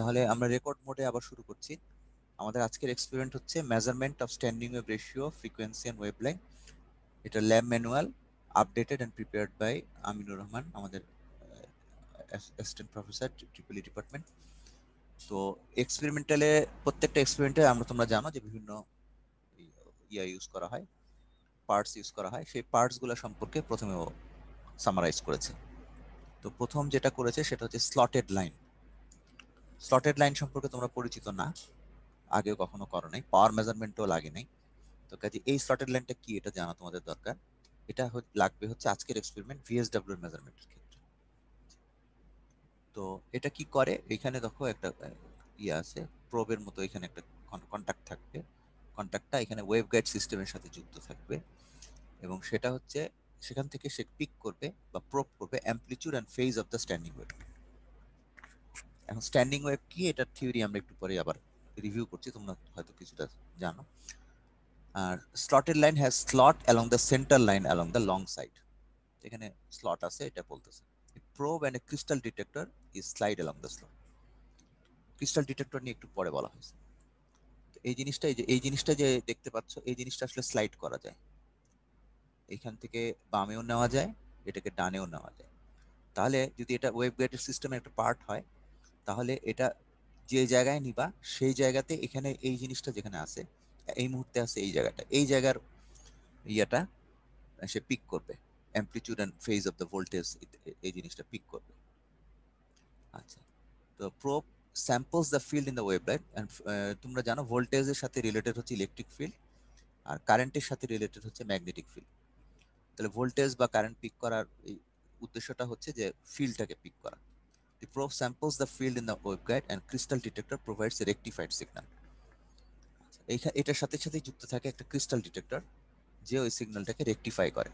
তাহলে আমরা রেকর্ড মোডে আবার শুরু করছি। আমাদের আজকের এক্সপেরিমেন্ট হচ্ছে measurement of standing wave ratio, frequency and wavelength. এটা lab manual, updated and prepared by Aminur Rahman, আমাদের অ্যাসিস্ট্যান্ট প্রফেসর, ট্রিপল ডিপার্টমেন্ট। তো এক্সপেরিমেন্টালে প্রত্যেকটা এক্সপেরিমেন্টে তোমরা জানো যে বিভিন্ন ইউজ করা হয়, পার্টস ইউজ করা হয়। সেই পার্টসগুলো সম্পর্কে প্রথমে ও সামারাইজ করেছে। তো প্রথম যেটা করেছে সেটা হচ্ছে স্লটেড লাইন। স্লটেড লাইন সম্পর্কে তোমরা পরিচিত না, আগেও কখনো করো নাই, পাওয়ার মেজারমেন্টও লাগে নাই। তো কাজে এই স্লটেড লাইনটা কি এটা জানা তোমাদের দরকার। এটা লাগবে হচ্ছে আজকের এক্সপেরিমেন্ট ভিএসডব্লিউ এর মেজারমেন্টের ক্ষেত্রে। তো এটা কি করে, এখানে দেখো একটা ইয়ে আছে, প্রোবের মতো এখানে একটা কন্টাক্ট থাকবে। কন্টাক্টটা এখানে ওয়েভ গাইড সিস্টেমের সাথে যুক্ত থাকবে, এবং সেটা হচ্ছে সেখান থেকে সে পিক করবে বা প্রোব করবে amplitude and phase of the standing wave. এখন স্ট্যান্ডিং ওয়েভ কি, এটার থিওরি আমরা একটু পরে আবার রিভিউ করছি, তোমরা হয়তো কিছুটা জানো। আর slotted line has slot along the centre line along the long side. এখানে স্লট আছে, এটা বলতেছে probe and a crystal detector is slide along the slot. Crystal detector নিয়ে একটু পরে বলা হয়েছে। এই জিনিসটা যে দেখতে পাচ্ছ, এই জিনিসটা আসলে স্লাইড করা যায়। এখান থেকে বামেও নেওয়া যায়, এটাকে ডানেও নেওয়া যায়। তাহলে যদি এটা ওয়েভ গাইডের সিস্টেমের একটা পার্ট হয়, তাহলে এটা যে জায়গায় নিবা সেই জায়গাতে এখানে এই জিনিসটা যেখানে আছে, এই মুহূর্তে আছে এই জায়গাটা, এই জায়গার ইয়াটা সে পিক করবে, amplitude and phase of the voltage, এই জিনিসটা পিক করবে। আচ্ছা, তো probe samples the field in the waveguide. তোমরা জানো ভোল্টেজের সাথে রিলেটেড হচ্ছে ইলেকট্রিক ফিল্ড, আর কারেন্টের সাথে রিলেটেড হচ্ছে ম্যাগনেটিক ফিল্ড। তাহলে ভোল্টেজ বা কারেন্ট পিক করার এই উদ্দেশ্যটা হচ্ছে যে ফিল্ডটাকে পিক করা। The probe samples the field in the waveguide and crystal detector provides a rectified signal. এটার সাথে সাথে যুক্ত থাকে একটা ক্রিস্টাল ডিটেক্টর, যে ওই সিগন্যালটাকে রেকটিফাই করে।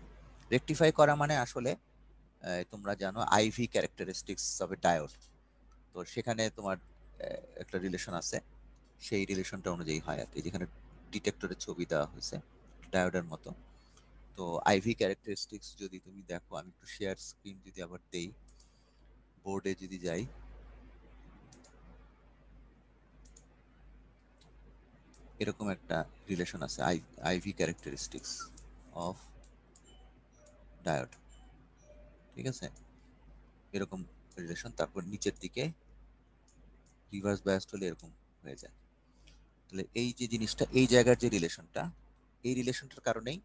রেকটিফাই করা মানে আসলে তোমরা জানো IV characteristics of a diode. তো সেখানে তোমার একটা রিলেশন আছে, সেই রিলেশনটা অনুযায়ী হয় আর কি, যেখানে ডিটেক্টরের ছবি দেওয়া হয়েছে ডায়োডের মতো। তো আইভি ক্যারেক্টারিস্টিক্স যদি তুমি দেখো, আমি একটু শেয়ার স্ক্রিন যদি আবার দেই, বোর্ডে যদি যাই, এরকম একটা রিলেশন আছে, আইভি ক্যারেক্টারিস্টিক্স অফ ডায়োড। ঠিক আছে, এরকম রিলেশন। তারপর নিচের দিকে রিভার্স বায়াসড হলে এরকম হয়ে যায়। তাহলে এই যে জিনিসটা, এই জায়গার যে রিলেশনটা, এই রিলেশনটার কারণেই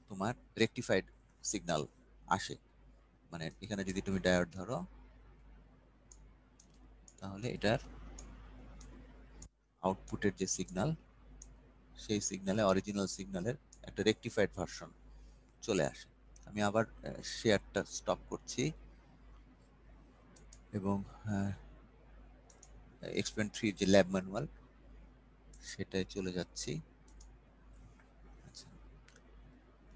তোমার রেকটিফাইড সিগন্যাল আসে। মানে এখানে যদি তুমি ডায়োড ধরো, তাহলে এটার আউটপুটের যে সিগন্যাল, সেই সিগন্যালে অরিজিনাল সিগন্যালের একটা রেকটিফাইড ভার্সন চলে আসে। আমি আবার শেয়ারটা স্টপ করছি এবং এক্সপেরিমেন্ট 3 যে ল্যাব ম্যানুয়াল, সেটাই চলে যাচ্ছি। আচ্ছা,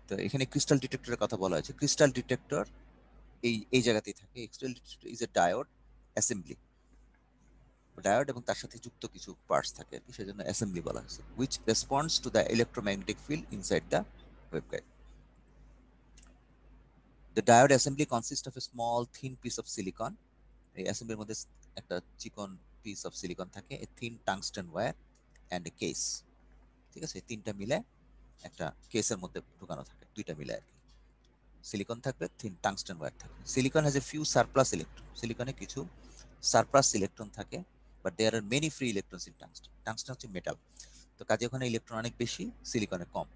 তো এখানে ক্রিস্টাল ডিটেক্টরের কথা বলা হয়েছে। ক্রিস্টাল ডিটেক্টর এই জায়গাতেই থাকে। Crystal detector is a diode assembly, diode এবং তার সাথে যুক্ত কিছু পার্টস থাকে আর কি, সেজন্য অ্যাসেম্বলি বলা হয়েছে, which responds to the electromagnetic field inside the waveguide. The diode assembly consists of a small thin piece of silicon. এই অ্যাসেম্বলির মধ্যে একটা চিকন পিস অফ সিলিকন থাকে, a thin tungsten wire and a case। ঠিক আছে, তিনটা মিলে একটা কেসের মধ্যে ঢুকানো থাকে, দুইটা মিলে আর কি। সিলিকন থাকবে, থিন টাংস্টেন ওয়্যার থাকবে। Silicon has a few surplus electron, সিলিকনে কিছু সারপ্লাস ইলেকট্রন থাকে, but there are many free electrons in tungsten. Tungsten হচ্ছে মেটাল, তো কাজে ওখানে ইলেকট্রন অনেক বেশি, সিলিকনে কম।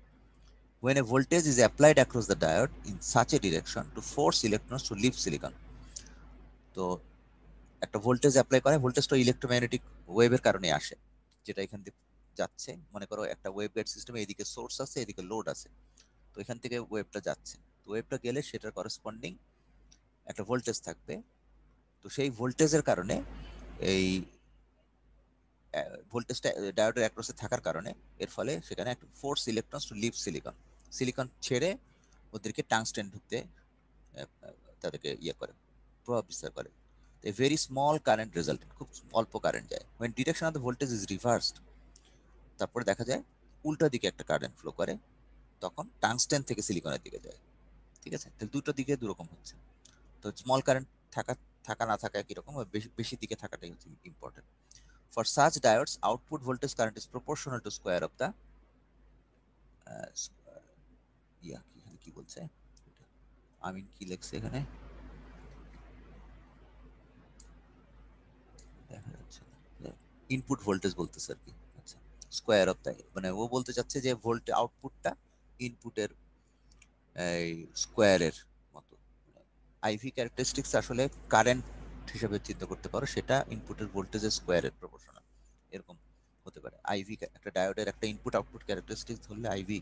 When a voltage is applied across the diode in such a direction to force electrons to leave silicon, তো একটা voltage apply করে, ভোল্টেজটা ইলেকট্রোম্যাগনেটিক ওয়েভের কারণে আসে, যেটা এখান থেকে যাচ্ছে। মনে করো একটা ওয়েভ গাইড সিস্টেমে এদিকে সোর্স আছে, এদিকে লোড আছে, তো এখান থেকে ওয়েভটা যাচ্ছে। তো ওয়েভটা গেলে সেটার করেসপন্ডিং একটা ভোল্টেজ থাকবে। তো সেই ভোল্টেজের কারণে এই ভোল্টেজটা ডায়োডের অ্যাক্রসে থাকার কারণে এর ফলে সেখানে একটা force electrons to leave silicon, silicon ছেড়ে ওদেরকে টাংস্টেন ঢুকতে তাদেরকে ইয়ে করে, প্রভাব বিস্তার করে। A very small current result, খুব অল্প কারেন্ট যায়। when direction of the voltage is reversed, তারপরে দেখা যায় উল্টা দিকে একটা কারেন্ট ফ্লো করে, তখন টাংস্টেন থেকে সিলিকনের দিকে যায়। ঠিক আছে, তাহলে দুটো দিকে দুরকম হচ্ছে। তো স্মল কারেন্ট থাকা থাকা না থাকা একই রকম, বেশি বেশি দিকে থাকাটাই হচ্ছে important. For such diodes, output voltage current is proportional to square of the এখানে কি বলছে, আমি কি লিখছে এখানে দেখা যাচ্ছে না, ইনপুট ভোল্টেজ বলতেছে আর কি। আচ্ছা, স্কোয়ার অফ দ্য, মানে ও বলতে চাচ্ছে যে ভোল্ট আউটপুটটা ইনপুটের এই স্কোয়ারের মতো। আইভি ক্যারেক্টারিস্টিক্স আসলে কারেন্ট হিসেবে চিন্তা করতে পারো, সেটা ইনপুটের ভোল্টেজের স্কোয়ারের প্রপোর্শনাল এরকম হতে পারে। আইভি একটা ডায়োডের একটা ইনপুট আউটপুট ক্যারেক্টারিস্টিক্স ধরলে আইভি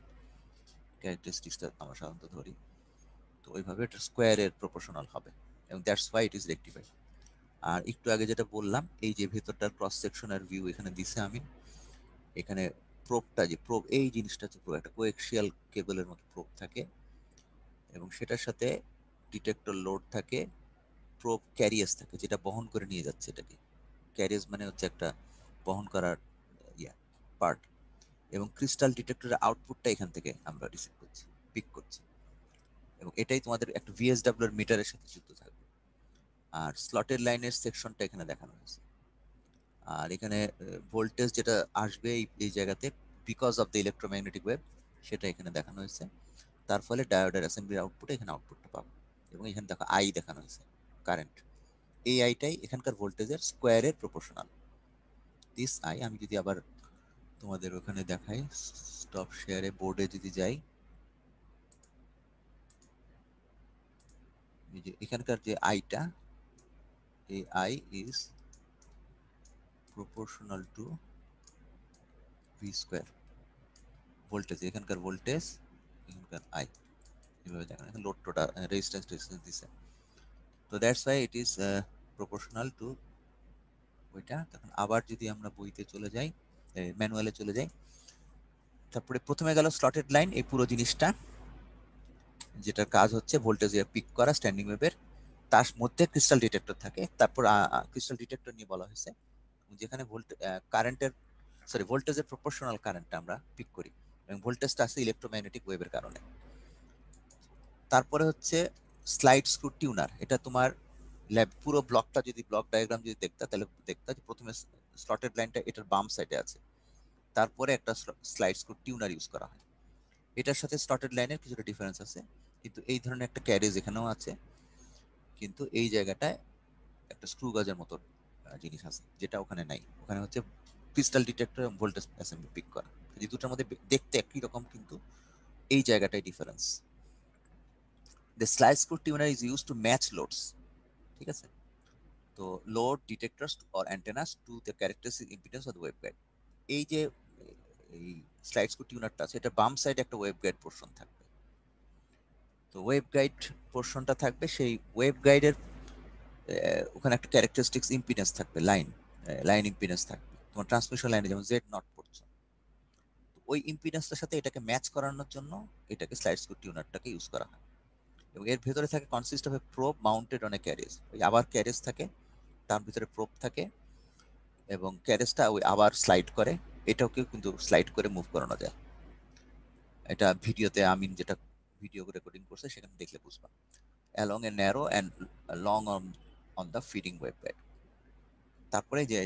ক্যারেক্টারিস্টিক্সটা আমরা সাধারণত ধরি, তো ওইভাবে এটা স্কোয়ারের প্রপোর্শনাল হবে, এবং that's why it is rectified. আর একটু আগে যেটা বললাম, এই যে ভেতরটার ক্রস সেকশনের ভিউ এখানে দিছে আমি, এখানে প্রোবটা যে প্রোব, এই জিনিসটা হচ্ছে প্রোব, একটা কোএক্সিয়াল কেবলের মতো প্রোব থাকে, এবং সেটার সাথে ডিটেক্টর লোড থাকে, প্রোব ক্যারিয়াস থাকে যেটা বহন করে নিয়ে যাচ্ছে এটাকে। ক্যারিয়াস মানে হচ্ছে একটা বহন করার পার্ট, এবং ক্রিস্টাল ডিটেক্টরের আউটপুটটা এখান থেকে আমরা রিসিভ করছি, পিক করছি, এবং এটাই তোমাদের একটা ভিএসডব্লিউ এর মিটারের সাথে যুক্ত থাকবে। আর স্লটের লাইনের সেকশনটা এখানে দেখানো হয়েছে। আর এখানে ভোল্টেজ যেটা আসবে এই জায়গাতে because of the electromagnetic wave, সেটা এখানে দেখানো হয়েছে। তার ফলে ডায়োডের অ্যাসেম্বলির আউটপুটে এখানে আউটপুটটা পাবো, এবং এখানে দেখো আই দেখানো হয়েছে, কারেন্ট। এই আইটাই এখানকার ভোল্টেজের স্কোয়ারের প্রপোর্শনাল। দিস আই, আমি যদি আবার তোমাদের ওখানে দেখাই, স্টপ শেয়ারে বোর্ডে যদি যাই, এই যে এখানকার যে আইটা, এই I is proportional to V square, voltage এখানকার ভোল্টেজ, এখানকার আই, এভাবে দেখেন এখানে লোড টোটা রেজিস্ট্যান্স দিছে, তো that's why it is proportional to ওইটা। তখন আবার যদি আমরা বইতে চলে যাই, ম্যানুয়ালে চলে যাই, তারপরে প্রথমে গেল স্লটেড লাইন, এই পুরো জিনিসটা যেটার কাজ হচ্ছে ভোল্টেজ পিক করা স্ট্যান্ডিং ওয়েভের, তার মধ্যে ক্রিস্টাল ডিটেক্টর থাকে। তারপর ক্রিস্টাল ডিটেক্টর নিয়ে বলা হয়েছে যেখানে কারেন্টের ভোল্টেজের প্রপোর্শনাল কারেন্টটা আমরা পিক করি, এবং ভোল্টেজটা আসে ইলেকট্রোম্যাগনেটিক ওয়েভের কারণে। তারপরে হচ্ছে স্লাইড স্ক্রু টিউনার, এটা তোমার ল্যাব পুরো ব্লকটা যদি ব্লক ডায়াগ্রাম যদি দেখতা, তাহলে দেখতা যে প্রথমে স্লটেড লাইনটা এটার বাম সাইডে আছে, তারপরে একটা স্লাইড স্ক্রু টিউনার ইউজ করা হয়। এটার সাথে স্লটেড লাইনের কিছুটা ডিফারেন্স আছে, কিন্তু এই ধরনের একটা ক্যারেজ এখানেও আছে, কিন্তু এই জায়গাটায় একটা স্ক্রু গাজের মতো জিনিস আছে, যেটা ওখানে নাই। ওখানে হচ্ছে ক্রিস্টাল ডিটেক্টর এবং ভোল্টেজ অ্যাসেম্বলি পিক করা, এই দুটোর মধ্যে দেখতে একই রকম, কিন্তু এই জায়গাটাই difference. The slide screw tuner is use to match loads, ঠিক আছে? তো load detectors or antennas to the characteristic impedance of the waveguide. এই যে এই স্লাইড স্ক্রু টিউনারটা আছে, এটা বাম সাইডে একটা ওয়েভগাইড পোর্শন থাকবে। তো ওয়েভগাইড পোর্শনটা থাকবে, সেই ওয়েভগাইডের ওখানে একটা ক্যারেক্টারিস্টিক্স ইম্পিডেন্স থাকবে, লাইন ইম্পিডেন্স থাকবে। তোমার ট্রান্সমিশন লাইনে যেমন জেড নট পড়ছে, ওই ইম্পিডেন্সটার সাথে এটাকে ম্যাচ করানোর জন্য এটাকে স্লাইড স্ক্রু টিউনারটাকে ইউজ করা হয়। এবং এর ভেতরে থাকে consist of A probe mounted on a carriage, ওই আবার ক্যারেজ থাকে, তার ভিতরে প্রোব থাকে, এবং ক্যারেজটা ওই আবার স্লাইড করে, এটাকেও কিন্তু স্লাইড করে মুভ করানো যায়। এটা ভিডিওতে আমিন যেটা ভিডিও রেকর্ডিং করছে সেখানে দেখলে বুঝবা। Along A narrow and long on the feeding waveguide. তারপরে যে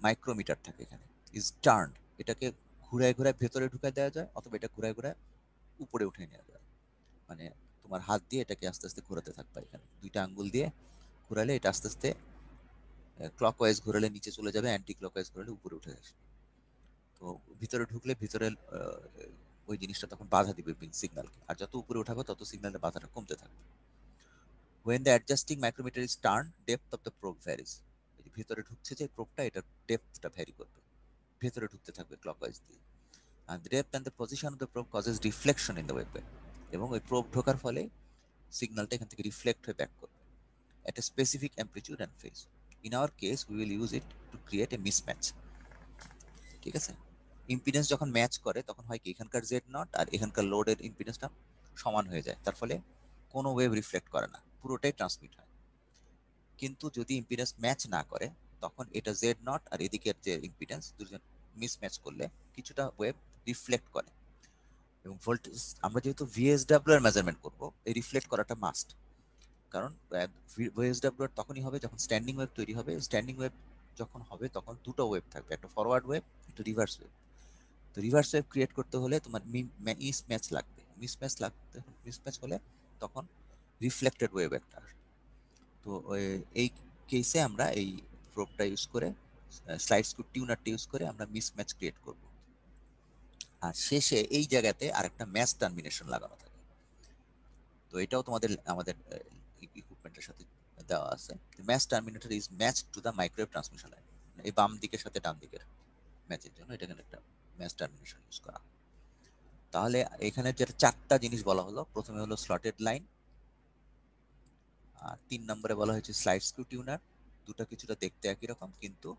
মাইক্রোমিটার থাকে এখানে, ইজ টার্ন, এটাকে ঘুরায় ঘুরায় ভেতরে ঢুকায় দেওয়া যায়, অথবা এটা ঘুরায় ঘুরায় উপরে উঠে নেওয়া যায়। মানে তোমার হাত দিয়ে এটাকে আস্তে আস্তে ঘোরাতে থাকবে, এখানে দুইটা আঙ্গুল দিয়ে ঘোরালে এটা আস্তে আস্তে ক্লকওয়াইজ ঘোরালে নিচে চলে যাবে, অ্যান্টি ক্লকওয়াইজ ঘোরালে উপরে উঠে আসবে। তো ভিতরে ঢুকলে ভিতরে ওই জিনিসটা তখন বাধা দিবে সিগন্যালকে, আর যত উপরে উঠাবে তত সিগন্যালের বাধাটা কমতে থাকবে। when the adjusting micrometer is turned, depth of the probe varies. এই যে ভিতরে ঢুকছে যে প্রোবটা, এটা ডেপথটা ভ্যারি করবে, ভেতরে ঢুকতে থাকবে ক্লকওয়াইজ দিয়ে। and the depth and the position of the probe causes reflection in the waveguide, এবং ওই প্রোব ঢোকার ফলে সিগন্যালটা এখান থেকে রিফ্লেক্ট হয়ে ব্যাক করবে at a specific amplitude and phase. In our case, we will use it to create a mismatch. ঠিক আছে? ইম্পিডেন্স যখন ম্যাচ করে তখন হয় কি, এখানকার জেড নট আর এখানকার লোডের ইম্পিডেন্সটা সমান হয়ে যায়, তার ফলে কোনো ওয়েভ রিফ্লেক্ট করে না, পুরোটাই ট্রান্সমিট হয়। কিন্তু যদি ইম্পিডেন্স ম্যাচ না করে, তখন এটা জেড নট আর এদিকের যে ইম্পিডেন্স দুজন মিসম্যাচ করলে কিছুটা ওয়েভ রিফ্লেক্ট করে। এবং ভোল্টেজ আমরা যেহেতু ভিএসডব্লিউ এর মেজারমেন্ট করব, এই রিফ্লেক্ট করাটা মাস্ট, কারণ ভিএসডব্লিউ তখনই হবে যখন স্ট্যান্ডিং ওয়েভ তৈরি হবে। স্ট্যান্ডিং ওয়েভ যখন হবে তখন দুটো ওয়েভ থাকবে, একটা ফরওয়ার্ড ওয়েভ, একটা রিভার্স ওয়েভ। তো রিভার্স ওয়েভ ক্রিয়েট করতে হলে তোমার মিসম্যাচ লাগবে, মিসম্যাচ হলে তখন রিফ্লেক্টেড ওয়েভ একটা আসবে। তো এই কেসে আমরা এই প্রোবটা ইউজ করে, স্লাইড স্ক্রু টিউনারটা ইউজ করে আমরা মিসম্যাচ ক্রিয়েট করব। আর শেষে এই জায়গাতে আরেকটা ম্যাচ টার্মিনেশন লাগানো থাকে। তো এটাও তোমাদের আমাদের ইকুইপমেন্টের সাথে দেওয়া আছে। Match terminator is match to the microwave transmission line. এই বাম দিকের সাথে ডান দিকের ম্যাচের জন্য এটা একটা ম্যাচ টার্মিনেশন ইউজ করা। তাহলে এখানে যেটা চারটা জিনিস বলা হলো, প্রথমে হলো স্লটেড লাইন, আর 3 নম্বরে বলা হয়েছে স্লাইড স্ক্রু টিউনার। দুটো কিছুটা দেখতে একই রকম, কিন্তু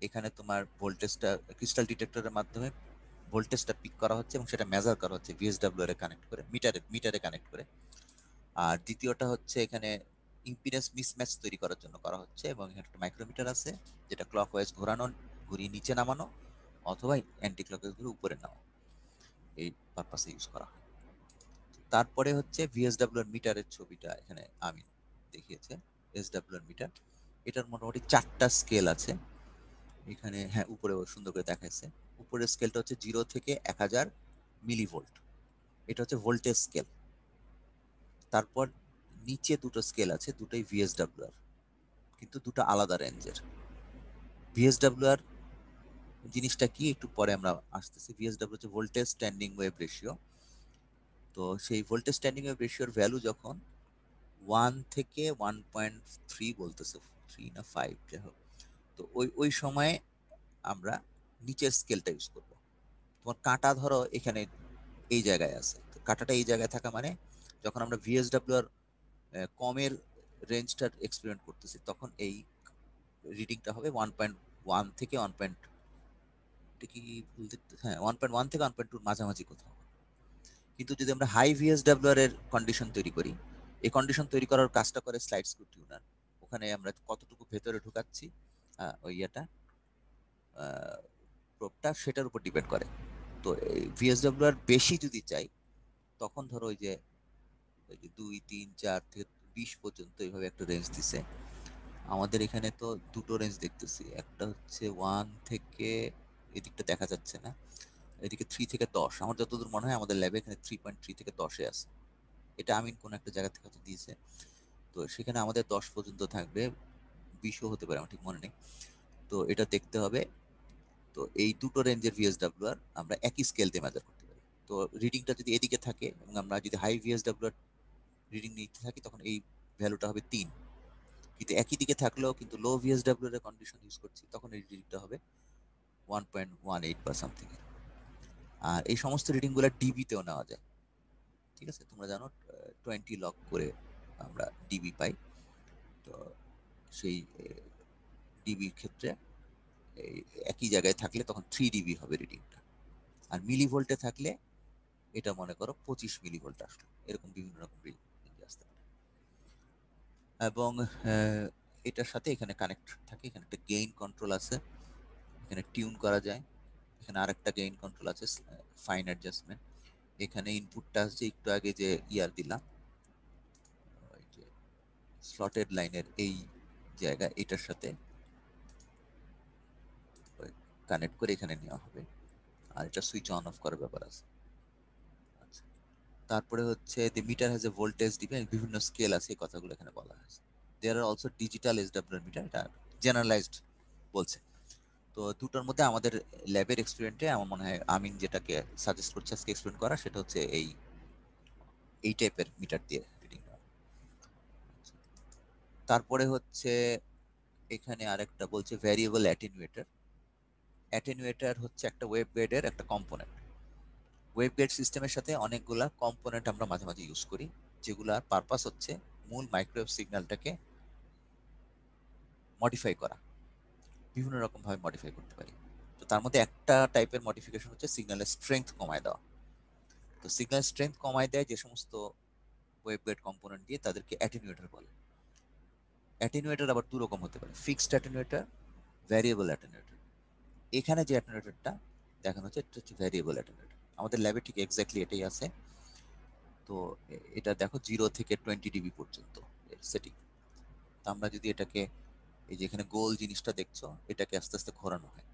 এখানে তোমার ভোল্টেজটা ক্রিস্টাল ডিটেক্টরের মাধ্যমে ভোল্টেজটা পিক করা হচ্ছে এবং সেটা মেজার করা হচ্ছে ভিএসডব্লিউ এর কানেক্ট করে, মিটারে কানেক্ট করে। আর দ্বিতীয়টা হচ্ছে এখানে ইম্পিডেন্স মিসম্যাচ তৈরি করার জন্য করা হচ্ছে, এবং এখানে একটা মাইক্রোমিটার আছে যেটা ক্লকওয়াইজ ঘোরানো, ঘুরিয়ে নিচে নামানো অথবা অ্যান্টি ক্লকওয়াইজ ঘুরে উপরে নামানো, এই পারপাসে ইউজ করা হয়। তারপরে হচ্ছে ভিএসডব্লিউ এর মিটারের ছবিটা এখানে আমি দেখিয়েছে। এসডব্লিউ এর মিটার, এটার মোটামুটি 4টা স্কেল আছে এখানে। হ্যাঁ, উপরে সুন্দর করে দেখাচ্ছে। উপরের স্কেলটা হচ্ছে 0 থেকে 1000 মিলিভোল্ট, এটা হচ্ছে ভোল্টেজ স্কেল। তারপর নিচে দুটো স্কেল আছে, দুটোই ভিএসডব্লিউ, কিন্তু দুটো আলাদা রেঞ্জের। ভিএসডব্লিউ জিনিসটা কি একটু পরে আমরা আসতেছি। ভিএসডব্লিউ হচ্ছে ভোল্টেজ স্ট্যান্ডিং ওয়েভ রেশিও। তো সেই ভোল্টেজ স্ট্যান্ডিং ওয়েভ রেশিওর ভ্যালু যখন 1 থেকে 1.3 বলতেছে, 3 না 5 যাই হোক, তো ওই সময়ে আমরা নিচের স্কেলটা ইউজ করব। তোমার কাঁটা ধরো এখানে এই জায়গায় আছে, তো কাঁটাটা এই জায়গায় থাকা মানে যখন আমরা ভিএসডব্লিউ আর কমের রেঞ্জটার এক্সপেরিমেন্ট করতেছি, তখন এই রিডিংটা হবে 1.1 থেকে 1. কি বলতে, হ্যাঁ 1.1 থেকে 1.2 মাঝামাঝি কোথাও। কিন্তু যদি আমরা হাই ভিএসডব্লিউ এর কন্ডিশন তৈরি করি, এই কন্ডিশন তৈরি করার কাজটা করে স্লাইড স্ক্রু টিউনার। ওখানে আমরা কতটুকু ভেতরে ঢুকাচ্ছি ওই ইয়েটা প্রোবটা, সেটার উপর ডিপেন্ড করে। তো এই ভিএসডব্লিউ আর বেশি যদি চাই, তখন ধরো ওই যে 2, 3, 4 থেকে 20 পর্যন্ত এইভাবে একটা রেঞ্জ দিছে। আমাদের এখানে তো দুটো রেঞ্জ দেখতেছি, একটা হচ্ছে 1 থেকে, এদিকটা দেখা যাচ্ছে না, এদিকে 3 থেকে 10। আমার যতদূর মনে হয় আমাদের ল্যাবে এখানে 3.3 থেকে 10-এ আছে। এটা আমি কোন একটা জায়গা থেকে হয়তো দিয়েছে। তো সেখানে আমাদের 10 পর্যন্ত থাকবে, 20ও হতে পারে, আমার ঠিক মনে নেই। তো এটা দেখতে হবে। তো এই দুটো রেঞ্জের ভিএসডব্লিউ আর আমরা একই স্কেল দিয়ে মেজার করতে পারি। তো রিডিংটা যদি এদিকে থাকে এবং আমরা যদি হাই ভিএসডব্লিউ আর রিডিং নিতে থাকি, তখন এই ভ্যালুটা হবে 3। কিন্তু একই দিকে থাকলেও কিন্তু লো ভিএসডব্লিউ এর কন্ডিশন ইউজ করছি, তখন এই রিডিংটা হবে 1.18 বা সামথিং। আর এই সমস্ত রিডিং গুলো ডিবিতেও নেওয়া যায়। ঠিক আছে, তোমরা জানো 20 লক করে আমরা ডিবি পাই। তো সেই ডিবির ক্ষেত্রে একই জায়গায় থাকলে তখন 3 ডিবি হবে রিডিংটা। আর মিলিভোল্টে থাকলে এটা মনে করো 25 মিলিভোল্ট আসলো, এরকম বিভিন্ন রকম রিডিং আসতে পারে। এবং এটার সাথে এখানে কানেক্ট থাকে, এখানে একটা গেইন কন্ট্রোল আছে, এখানে টিউন করা যায়। এখানে আরেকটা গেইন কন্ট্রোল আছে, ফাইন অ্যাডজাস্টমেন্ট। এখানে ইনপুটটা আছে একটু আগে যে ইয়ার দিলাম, ওই যে স্লটেড লাইনের এই জায়গা, এটার সাথে কানেক্ট করে এখানে নেওয়া হবে। আর এটা সুইচ অন অফ করার ব্যাপার আছে। আচ্ছা, তারপরে হচ্ছে the meter has a voltage depend, বিভিন্ন স্কেল আছে, এই কথাগুলো এখানে বলা হয়েছে। There are also digital SW meter, এটা জেনারেলাইজড বলছে। তো দুটোর মধ্যে আমাদের ল্যাবের এক্সপেরিমেন্টে আমার মনে হয় আমিন যেটাকে সাজেস্ট করছে আজকে এক্সপেরিমেন্ট করা, সেটা হচ্ছে এই টাইপের মিটার দিয়ে রিডিং নেওয়া। তারপরে হচ্ছে এখানে আরেকটা বলছে ভ্যারিয়েবল অ্যাটেনুয়েটর। অ্যাটেনুয়েটর হচ্ছে একটা ওয়েভ গাইডের একটা কম্পোনেন্ট। ওয়েভ গাইড সিস্টেমের সাথে অনেকগুলা কম্পোনেন্ট আমরা মাঝে মাঝে ইউজ করি, যেগুলার পারপাস হচ্ছে মূল মাইক্রোওয়েভ সিগন্যালটাকে মডিফাই করা, বিভিন্ন রকম ভাবে মডিফাই করতে পারি। তো তার মধ্যে একটা টাইপের মডিফিকেশন হচ্ছে সিগন্যালের স্ট্রেংথ কমায় দেওয়া। তো সিগন্যাল স্ট্রেংথ কমায় দেয় যে সমস্ত ওয়েভ গাইড কম্পোনেন্ট দিয়ে, তাদেরকে অ্যাটেনুয়েটর বলে। অ্যাটেনুয়েটর আবার দু রকম হতে পারে, ফিক্সড অ্যাটেনুয়েটর, ভ্যারিয়েবল অ্যাটেনুয়েটর। এখানে যে অ্যাটেনুয়েটরটা দেখানো হচ্ছে এটা হচ্ছে ভ্যারিয়েবল অ্যাটেনুয়েটর। আমাদের ল্যাবে ঠিক এক্স্যাক্টলি এটাই আছে। তো এটা দেখো 0 থেকে 20 ডিবি পর্যন্ত এর সেটিং। তো আমরা যদি এটাকে এই যে এখানে গোল জিনিসটা দেখছো, এটাকে আস্তে আস্তে ঘোরানো হয়।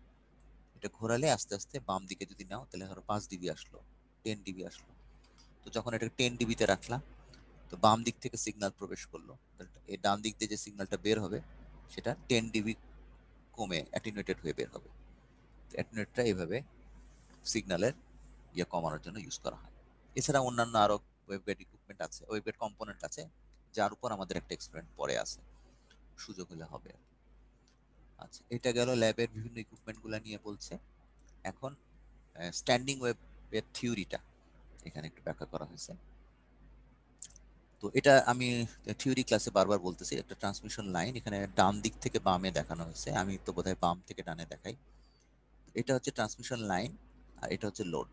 এটা ঘোরালে আস্তে আস্তে বাম দিকে যদি নাও, তাহলে ধরো 5 ডিবি আসলো, 10 ডিবি আসলো। তো যখন এটাকে 10 ডিবিতে রাখলাম, তো বাম দিক থেকে সিগন্যাল প্রবেশ করলো, এই ডান দিক দিয়ে যে সিগন্যালটা বের হবে সেটা 10 ডিবি কমে অ্যাটেনুয়েটেড হয়ে বের হবে। অ্যাটেনুয়েটটা এইভাবে সিগন্যালের কমানোর জন্য ইউজ করা হয়। এছাড়া অন্যান্য আরো ওয়েবগাইড ইকুইপমেন্ট আছে, ওয়েবগাইড কম্পোনেন্ট আছে, যার উপর আমাদের একটা এক্সপেরিমেন্ট পরে আছে, সুযোগ হলে হবে। আচ্ছা, এটা গেল ল্যাবের বিভিন্ন ইকুইপমেন্ট গুলা নিয়ে বলছে। এখন স্ট্যান্ডিং ওয়েবের থিওরিটা এখানে একটু ব্যাখ্যা করা হয়েছে। তো এটা আমি থিওরি ক্লাসে বারবার বলতেছি, একটা ট্রান্সমিশন লাইন এখানে ডান দিক থেকে বামে দেখানো হয়েছে, আমি তো বোধহয় বাম থেকে ডানে দেখাই। এটা হচ্ছে ট্রান্সমিশন লাইন, আর এটা হচ্ছে লোড।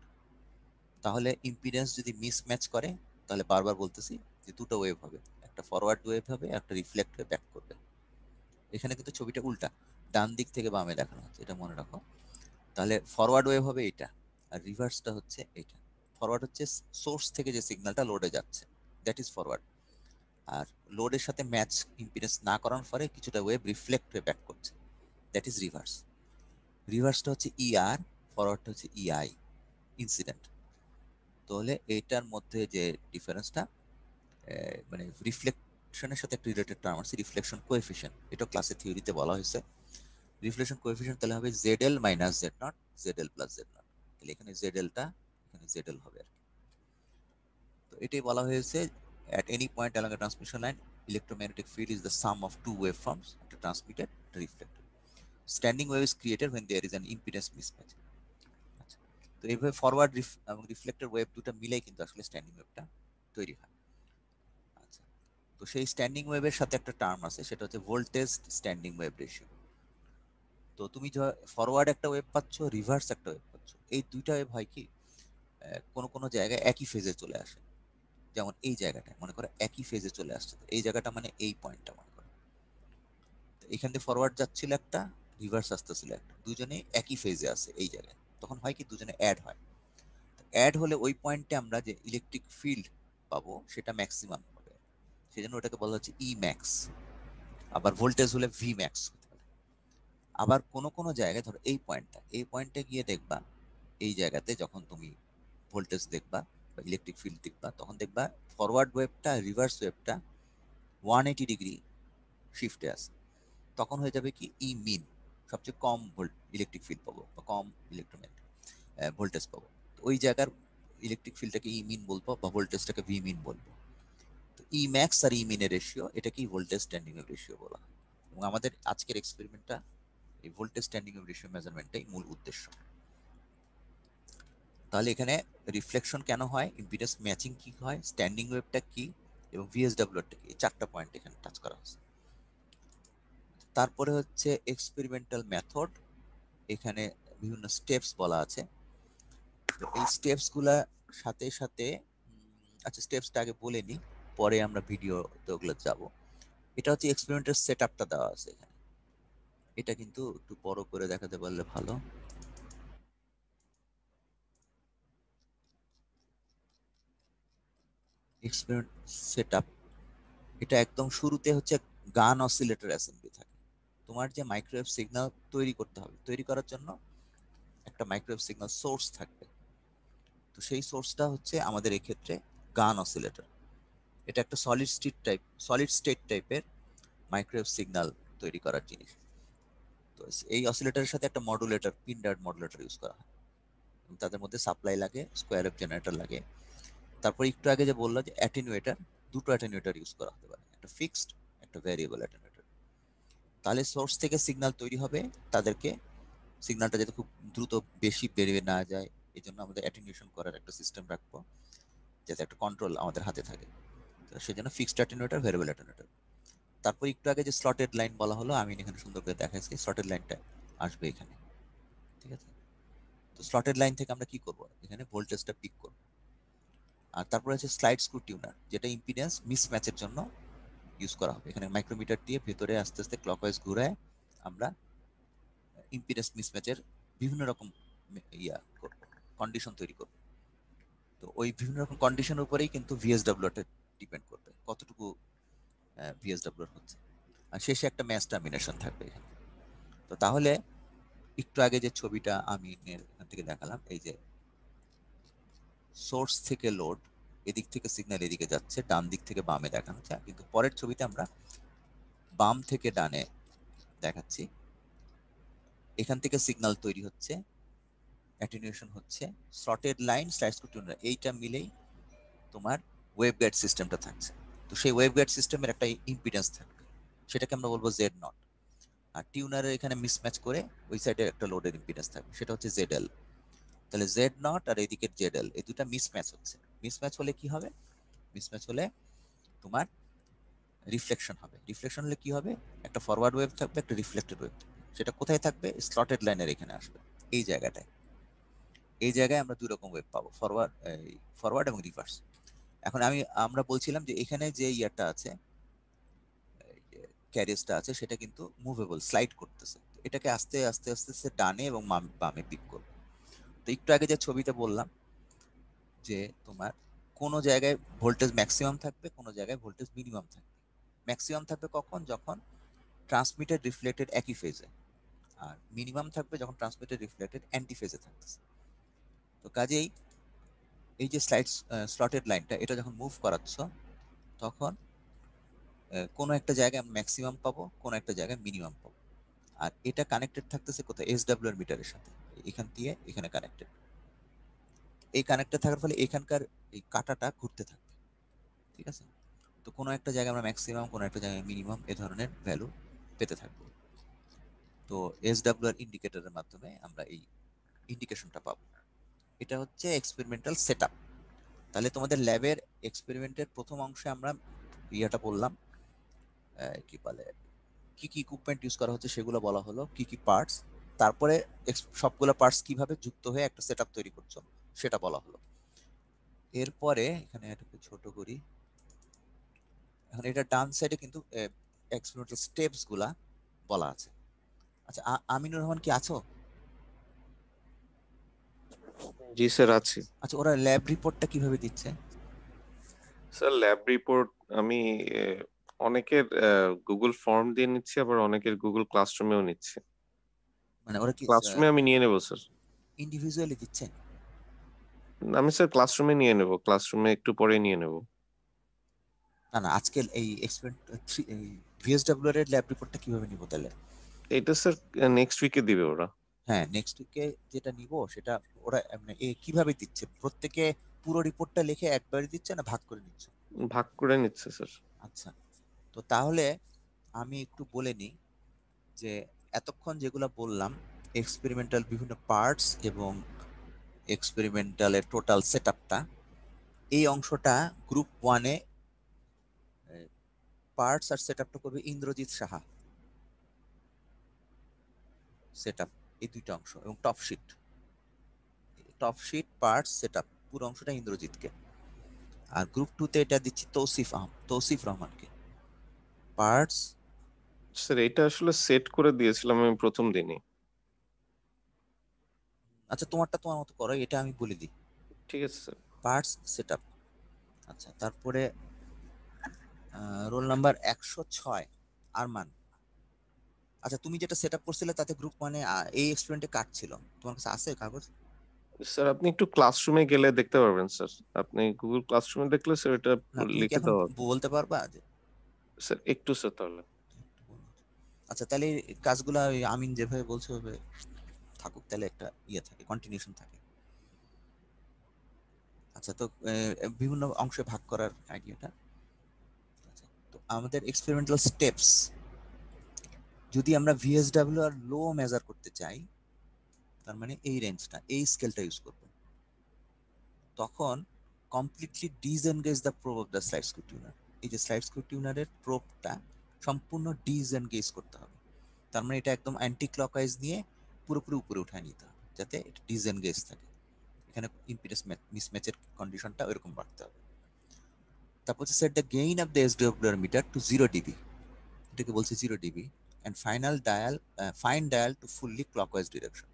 তাহলে ইম্পিডেন্স যদি মিসম্যাচ করে, তাহলে বারবার বলতেছি যে দুটো ওয়েভ হবে, একটা ফরওয়ার্ড ওয়েভ হবে, একটা রিফ্লেক্ট হয়ে ব্যাক করবে। এখানে কিন্তু ছবিটা উল্টা, ডান দিক থেকে বামে দেখানো হচ্ছে, এটা মনে রাখো। তাহলে ফরওয়ার্ড ওয়েভ হবে এটা, আর রিভার্সটা হচ্ছে এটা। ফরওয়ার্ড হচ্ছে সোর্স থেকে যে সিগন্যালটা লোডে যাচ্ছে, দ্যাট ইজ ফরওয়ার্ড। আর লোডের সাথে ম্যাচ ইম্পিডেন্স না করার ফলে কিছুটা ওয়েভ রিফ্লেক্ট হয়ে ব্যাক করছে, দ্যাট ইজ রিভার্স। রিভার্সটা হচ্ছে ইআর, ফরওয়ার্ডটা হচ্ছে ইআই, ইনসিডেন্ট। তাহলে এইটার মধ্যে যে ডিফারেন্সটা, মানে রিফ্লেকশনের সাথে একটা রিলেটেড টার্ম আছে, রিফ্লেকশন কোএফিশিয়েন্ট, এটা ক্লাসে থিওরিতে বলা হয়েছে। রিফ্লেকশন কোএফিশিয়েন্ট তাহলে হবে Z minus z nought, Z z nought. তাহলে এখানে জেড এখানে জেড হবে আর কি। তো এটাই বলা হয়েছে, at any point along a transmission line, electromagnetic field is the sum of two waveforms, একটা transmitted, একটা reflected. Standing wave is created when there is an impedance mismatch. আচ্ছা, তো এইভাবে ফরওয়ার্ড এবং রিফ্লেক্টেড ওয়েভ দুটো মিলেই কিন্তু আসলে স্ট্যান্ডিং ওয়েভটা তৈরি হয়। আচ্ছা, তো সেই স্ট্যান্ডিং ওয়েভের সাথে একটা টার্ম আছে, সেটা হচ্ছে ভোল্টেজ স্ট্যান্ডিং ওয়েভ রেশিও। তো তুমি ফরওয়ার্ড একটা ওয়েভ পাচ্ছ, রিভার্স একটা ওয়েভ পাচ্ছ, এই দুইটা ওয়েভ হয় কি কোনো কোনো জায়গায় একই ফেজে চলে আসে। যেমন এই জায়গাটা মনে করো একই ফেজে চলে আসছে, এই জায়গাটা মানে এই পয়েন্টটা মনে করো, এখান থেকে ফরওয়ার্ড যাচ্ছিল একটা, রিভার্স আসতেছিল একটা, দুজনেই একই ফেজে আছে এই জায়গায়। তখন হয় কি দুজনে অ্যাড হয়। অ্যাড হলে ওই পয়েন্টে আমরা যে ইলেকট্রিক ফিল্ড পাবো সেটা ম্যাক্সিমাম হবে, সেই জন্য ওটাকে বলা হচ্ছে ই ম্যাক্স। আবার ভোল্টেজ হলে ভি ম্যাক্স হতে পারে। আবার কোনো কোনো জায়গায় ধরো এই পয়েন্টটা, এই পয়েন্টে গিয়ে দেখবা, এই জায়গাতে যখন তুমি ভোল্টেজ দেখবা বা ইলেকট্রিক ফিল্ড দেখবা, তখন দেখবা ফরওয়ার্ড ওয়েভটা রিভার্স ওয়েভটা 180 ডিগ্রি শিফটে আছে। তখন হয়ে যাবে কি ই মিন, সবচেয়ে কম ইলেকট্রিক ফিল্ড পাবো বা কম ইলেকট্রোম্যাগনেটিক ভোল্টেজ পাবো। ওই জায়গার ইলেকট্রিক ফিল্ডটাকে ই মিন বলবো বা ভোল্টেজটাকে ভি মিন বলবো। তো ই ম্যাক্স আর ই মিনের রেশিও, এটাকেই ভোল্টেজ স্ট্যান্ডিং ওয়েভ রেশিও বলা হয়। এবং আমাদের আজকের এক্সপেরিমেন্টটা এই ভোল্টেজ স্ট্যান্ডিং ওয়েভ রেশিও মেজারমেন্টটাই মূল উদ্দেশ্য। তাহলে এখানে রিফ্লেকশন কেন হয়, ইম্পিডেন্স ম্যাচিং কি হয়, স্ট্যান্ডিং ওয়েভটা কি, এবং ভিএসডব্লিউটা কি, এই চারটা পয়েন্ট এখানে টাচ করা হচ্ছে। তারপরে হচ্ছে এক্সপেরিমেন্টাল মেথড, এখানে বিভিন্ন স্টেপস বলা আছে। তো এই স্টেপস গুলা সাথে সাথে আচ্ছা স্টেপসটা আগে বলে নিই, পরে আমরা ভিডিওতে ওগুলো যাব। এটা হচ্ছে এক্সপেরিমেন্টের সেট আপটা দেওয়া আছে এখানে, এটা কিন্তু একটু বড় করে দেখাতে পারলে ভালো। এক্সপেরিমেন্ট সেট আপ, এটা একদম শুরুতে হচ্ছে গান অসিলেটর অ্যাসেম্বলি থাকে। তোমার যে মাইক্রোওয়েভ সিগন্যাল তৈরি করতে হবে, তৈরি করার জন্য একটা মাইক্রোওয়েভ সিগন্যাল সোর্স থাকবে। তো সেই সোর্সটা হচ্ছে আমাদের এই ক্ষেত্রে গান অসিলেটর। এটা একটা সলিড স্টেট টাইপের মাইক্রোওয়েভ সিগন্যাল তৈরি করার জিনিস। তো এই অসিলেটরের সাথে একটা মডুলেটর, পিনডার্ট মডুলেটর ইউজ করা হয়। তাদের মধ্যে সাপ্লাই লাগে, স্কোয়ার ওয়েভ জেনারেটর লাগে। তারপর একটু আগে যে বললো যে অ্যাটেনুয়েটর, দুটো অ্যাটেনুয়েটর ইউজ করা হতে পারে, একটা ফিক্সড, একটা ভ্যারিয়েবল অ্যাটেনুয়েটর। তাহলে সোর্স থেকে সিগন্যাল তৈরি হবে, তাদেরকে সিগন্যালটা যাতে খুব দ্রুত বেশি বেরিয়ে না যায়, এই জন্য আমাদের অ্যাটেনুয়েশন করার একটা সিস্টেম রাখবো, যাতে একটা কন্ট্রোল আমাদের হাতে থাকে। তো সেই জন্য ফিক্সড অ্যাটেনুয়েটর, ভ্যারিয়েবল অ্যাটেনুয়েটর। তারপর একটু আগে যে স্লটেড লাইন বলা হলো, আমি এখানে সুন্দর করে দেখাচ্ছি, স্লটেড লাইনটা আসবে এখানে, ঠিক আছে। তো স্লটেড লাইন থেকে আমরা কি করব, এখানে ভোল্টেজটা পিক করব। আর তারপরে আছে স্লাইড স্ক্রু টিউনার, যেটা ইম্পিডেন্স মিসম্যাচের জন্য ইউজ করা হবে। এখানে মাইক্রোমিটার দিয়ে ভেতরে আস্তে আস্তে ক্লকওয়াইজ ঘুরায় আমরা ইম্পিডেন্স মিসম্যাচের বিভিন্ন রকম করব, কন্ডিশন তৈরি করব। তো ওই বিভিন্ন রকম কন্ডিশনের উপরেই কিন্তু ভিএসডব্লিউটা ডিপেন্ড করবে, কতটুকু ভিএসডব্লিউ হচ্ছে। আর শেষে একটা ম্যাচ টার্মিনেশন থাকবে এখানে। তো তাহলে একটু আগে যে ছবিটা আমি এখান থেকে দেখালাম, এই যে সোর্স থেকে লোড, এদিক থেকে সিগন্যাল এদিকে যাচ্ছে, ডান দিক থেকে বামে দেখানো হচ্ছে, কিন্তু পরের ছবিতে আমরা বাম থেকে ডানে দেখাচ্ছি। এখান থেকে সিগন্যাল তৈরি হচ্ছে, অ্যাটেনুয়েশন হচ্ছে, slotted line slide screw tenure, এইটা মিলেই তোমার ওয়েভ গাইড সিস্টেমটা থাকছে। তো সেই ওয়েভ গাইড সিস্টেমের একটা ইম্পিডেন্স থাকবে, সেটাকে আমরা বলবো জেড নট। আর টিউনারের এখানে মিসম্যাচ করে ওই সাইডে একটা লোডের ইম্পিডেন্স থাকবে, সেটা হচ্ছে জেড এল। তাহলে জেড নট আর এদিকে জেড এল, এই দুটা মিসম্যাচ হচ্ছে। মিসম্যাচ হলে কি হবে? মিসম্যাচ হলে তোমার রিফ্লেকশন হবে। রিফ্লেকশন হলে কি হবে? একটা ফরওয়ার্ড ওয়েভ থাকবে, একটা রিফ্লেক্টেড ওয়েভ থাকবে। সেটা কোথায় থাকবে? স্লটেড লাইনের এখানে আসবে, এই জায়গাটায়। এই জায়গায় আমরা দুই রকম ওয়েভ পাবো, ফরওয়ার্ড ফরওয়ার্ড এবং রিভার্স। এখন আমরা বলছিলাম যে এখানে যে ইয়ারটা আছে, ক্যারিয়াসটা আছে, সেটা কিন্তু মুভেবল, স্লাইড করতেছে। এটাকে আস্তে আস্তে আস্তে আস্তে ডানে এবং বামে পিক করবে। তো একটু আগে যে ছবিতে বললাম যে তোমার কোনো জায়গায় ভোল্টেজ ম্যাক্সিমাম থাকবে, কোনো জায়গায় ভোল্টেজ মিনিমাম থাকবে। ম্যাক্সিমাম থাকবে কখন? যখন ট্রান্সমিটেড রিফ্লেক্টেড একই ফেজে, আর মিনিমাম থাকবে যখন ট্রান্সমিটেড রিফ্লেক্টেড অ্যান্টি ফেজে থাকতেছে। তো কাজেই এই যে স্লটেড লাইনটা, এটা যখন মুভ করাচ্ছ, তখন কোনো একটা জায়গায় ম্যাক্সিমাম পাবো, কোনো একটা জায়গায় মিনিমাম পাবো। আর এটা কানেক্টেড থাকতেছে কোথায়? এসডব্লিউ এর মিটারের সাথে। এখান দিয়ে এখানে কানেক্টেড। এই কানেক্টেড থাকার ফলে এখানকার এই কাঁটাটা ঘুরতে থাকবে, ঠিক আছে? তো কোনো একটা জায়গায় আমরা ম্যাক্সিমাম, কোনো একটা জায়গায় মিনিমাম এ ধরনের ভ্যালু পেতে থাকবো। তো এসডব্লিউ এর ইন্ডিকেটরের মাধ্যমে আমরা এই ইন্ডিকেশনটা পাবো। এটা হচ্ছে এক্সপেরিমেন্টাল সেটআপ। তাহলে তোমাদের ল্যাবের এক্সপেরিমেন্টের প্রথম অংশে আমরা ইয়াটা বললাম, কি বলে, কি কি ইকুইপমেন্ট ইউজ করা হচ্ছে সেগুলো বলা হলো, কি কি পার্টস। তারপরে সবগুলো পার্টস কিভাবে যুক্ত হয়ে একটা সেটআপ তৈরি করছো সেটা বলা হলো। এরপরে এখানে একটু ছোট করি, এখন এটা ডান সাইডে কিন্তু এক্সপেরিমেন্টাল স্টেপস গুলা বলা আছে। আচ্ছা, আমিনুর রহমান কি আছো? জি স্যার, আছি। আচ্ছা, ওরা ল্যাব রিপোর্টটা কিভাবে দিচ্ছে? স্যার ল্যাব রিপোর্ট আমি অনেকের গুগল ফর্ম দিয়ে নিচ্ছি, আবার অনেকের গুগল ক্লাসরুমেও নিচ্ছি। মানে ওরা কি ক্লাসরুমে আমি নিয়ে নেবো স্যার। ইন্ডিভিজুয়ালি দিচ্ছে? আমি স্যার ক্লাসরুমে নিয়ে নেবো, ক্লাসরুমে একটু পরে নিয়ে নেবো। না না, আজকে এই এক্সপেরিমেন্ট ভিএসডব্লিউ এর ল্যাব রিপোর্টটা কিভাবে নিব তাহলে? এটা স্যার নেক্সট উইকে দিবে ওরা। হ্যাঁ, নেক্সট উইকে যেটা নিব সেটা ওরা মানে কিভাবে দিচ্ছে? প্রত্যেকে পুরো রিপোর্টটা লিখে একবারই দিচ্ছে না ভাগ করে নিচ্ছে? ভাগ করে নিচ্ছে স্যার। আচ্ছা, তো তাহলে আমি একটু বলে নিই যে এতক্ষণ যেগুলো বললাম, এক্সপেরিমেন্টাল বিভিন্ন পার্টস এবং এক্সপেরিমেন্টালের টোটাল সেটআপটা, এই অংশটা গ্রুপ ওয়ানে পার্টস আর সেটআপটা করবে ইন্দ্রজিৎ সাহা। সেটআপ এই দুইটা অংশ এবং টপ শিট পার্টস সেটআপ পুরো অংশটা ইন্দ্রজিৎকে। আর গ্রুপ টুতে এটা দিচ্ছি তৌসিফ রহমানকে। পার্টস। স্যার এটা আসলে সেট করে দিয়েছিলাম আমি প্রথম দিনই। আচ্ছা, তোমারটা তোমার মতো করো, এটা আমি বলে দিই। ঠিক আছে স্যার। Parts setup. আচ্ছা, তারপরে রোল নাম্বার 106 আরমান। আচ্ছা, তুমি যেটা সেটআপ করছিলে তাতে গ্রুপ মানে এই এক্সপেরিমেন্টে কাট ছিল, তোমার কাছে আছে কাগজ? স্যার আপনি একটু ক্লাসরুমে গেলে দেখতে পারবেন স্যার। আপনি গুগল ক্লাসরুমে দেখলে স্যার এটা না, তুমি কি লিখে এখন দেওয়া হবে। বলতে পারবা যে? স্যার একটু স্যার তাহলে। আচ্ছা, তাহলে এই কাজগুলা ওই আমিন যেভাবে বলছে ওইভাবে থাকুক, তাহলে একটা ইয়ে থাকে, কন্টিনিউশন থাকে। আচ্ছা, তো বিভিন্ন অংশে ভাগ করার আইডিয়াটা। আচ্ছা, তো আমাদের এক্সপেরিমেন্টাল স্টেপস, যদি আমরা ভিএসডব্লিউ আর লো মেজার করতে চাই, তার মানে এই রেঞ্জটা, এই স্কেলটা ইউজ করব, তখন completely disengage the probe of the slide screw tuner. এই যে স্লাইড স্ক্রু টিউনারের প্রোবটা সম্পূর্ণ ডিসএনগেজ করতে হবে। তার মানে এটা একদম অ্যান্টি ক্লকওয়াইজ নিয়ে পুরোপুরি উপরে উঠায় নিতে হবে, যাতে এটা ডিসএনগেজ থাকে। এখানে ইম্পিডেন্স মিসম্যাচের কন্ডিশনটা ওইরকম রাখতে হবে। তারপর হচ্ছে set the gain of the SWR meter to 0 dB, এটাকে বলছে 0 dB, and fine dial to fully clockwise direction.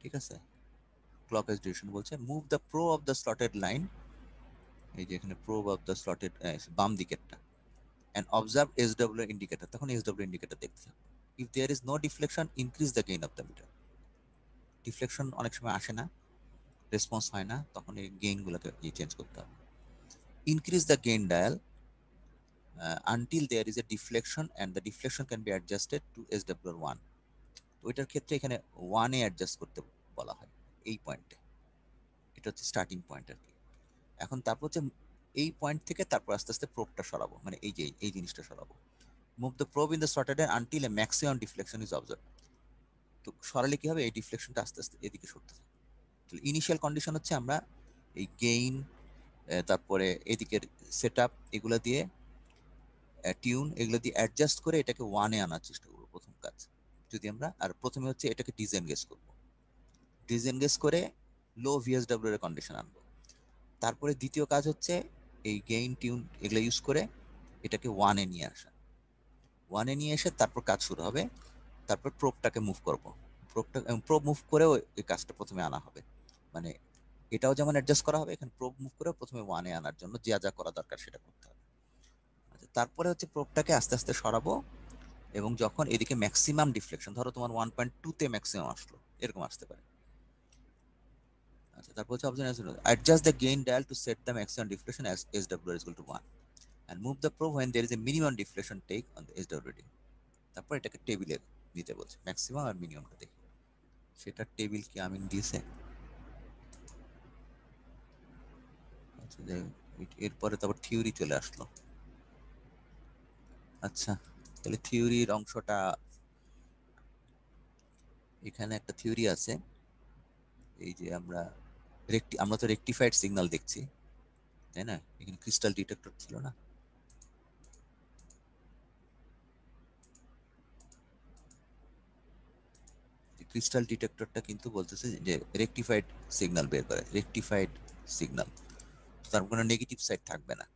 ঠিক আছে, ক্লকওয়াইজ ডিরেকশন বলছে move the probe of the slotted line, এই যে এখানে প্রো অফ দ্য স্লটেড বাম দিকেরটা, and observe SW indicator, তখন SW indicator দেখতে থাকবো। if there is no deflection, increase the gain of the meter। Deflection অনেক সময় আসে না, রেসপন্স হয় না, তখন এই গেইন গুলোকে চেঞ্জ করতে হবে। Increase the gain dial until there is a deflection and the deflection can be adjusted to SWR1। তো ওইটার ক্ষেত্রে এখানে 1 এ অ্যাডজাস্ট করতে বলা হয় এই পয়েন্টে। এটা হচ্ছে স্টার্টিং পয়েন্ট আর কি। এখন তারপর হচ্ছে এই পয়েন্ট থেকে তারপর আস্তে আস্তে প্রোবটা সরাবো, মানে এই যে এই জিনিসটা সরাবো। Move the probe in the sorted until a maximum deflection is observe. তো সরালে কি হবে, এই ডিফ্লেকশনটা আস্তে আস্তে এদিকে সরতে থাকে। তাহলে ইনিশিয়াল কন্ডিশন হচ্ছে আমরা এই গেইন, তারপরে এদিকের সেট আপ, এগুলো দিয়ে টিউন, এগুলো দিয়ে অ্যাডজাস্ট করে এটাকে 1 এ আনার চেষ্টা করবো প্রথম কাজ। যদি আমরা আর প্রথমে হচ্ছে এটাকে ডিসএনগেজ করবো, ডিসএনগেজ করে লো ভিএসডব্লিউ এর কন্ডিশন আনবো। তারপরে দ্বিতীয় কাজ হচ্ছে এই গেইন টিউন এগুলো ইউজ করে এটাকে 1 এ নিয়ে আসা। 1 এ নিয়ে এসে তারপর কাজ শুরু হবে। তারপর প্রোবটাকে মুভ করবো, প্রোব মুভ করেও এই কাজটা প্রথমে আনা হবে। মানে এটাও যেমন অ্যাডজাস্ট করা হবে, এখানে প্রোব মুভ করে প্রথমে 1 এ আনার জন্য যা যা করা দরকার সেটা করতে হবে। আচ্ছা, তারপরে হচ্ছে প্রোবটাকে আস্তে আস্তে সরাবো, এবং যখন এদিকে ম্যাক্সিমাম ডিফ্লেকশন, ধরো তোমার 1.2 তে ম্যাক্সিমাম আসলো, এরকম আসতে পারে। আচ্ছা, তারপর হচ্ছে observation, adjust the gain dial to set the maximum deflection as SW is equal to 1 and move the probe when there is a minimum deflection take on the SWD। তারপর এটাকে টেবিলে দিতে বলছে, ম্যাক্সিমাম আর মিনিমামটা দেখে। সেটা টেবিল কি আমিন দিয়েছে? আচ্ছা, এরপরে তারপর থিওরি চলে আসলো। আচ্ছা, তাহলে থিওরির অংশটা, এখানে একটা থিওরি আছে। এই যে আমরা তো রেকটিফাইড সিগন্যাল দেখছি, তাই না? এখানে ক্রিস্টাল ডিটেক্টর ছিল না? ক্রিস্টাল ডিটেক্টরটা কিন্তু বলতেছে যে রেকটিফাইড সিগন্যাল বের করে, রেকটিফাইড সিগন্যাল, তার কোনো নেগেটিভ সাইড থাকবে না।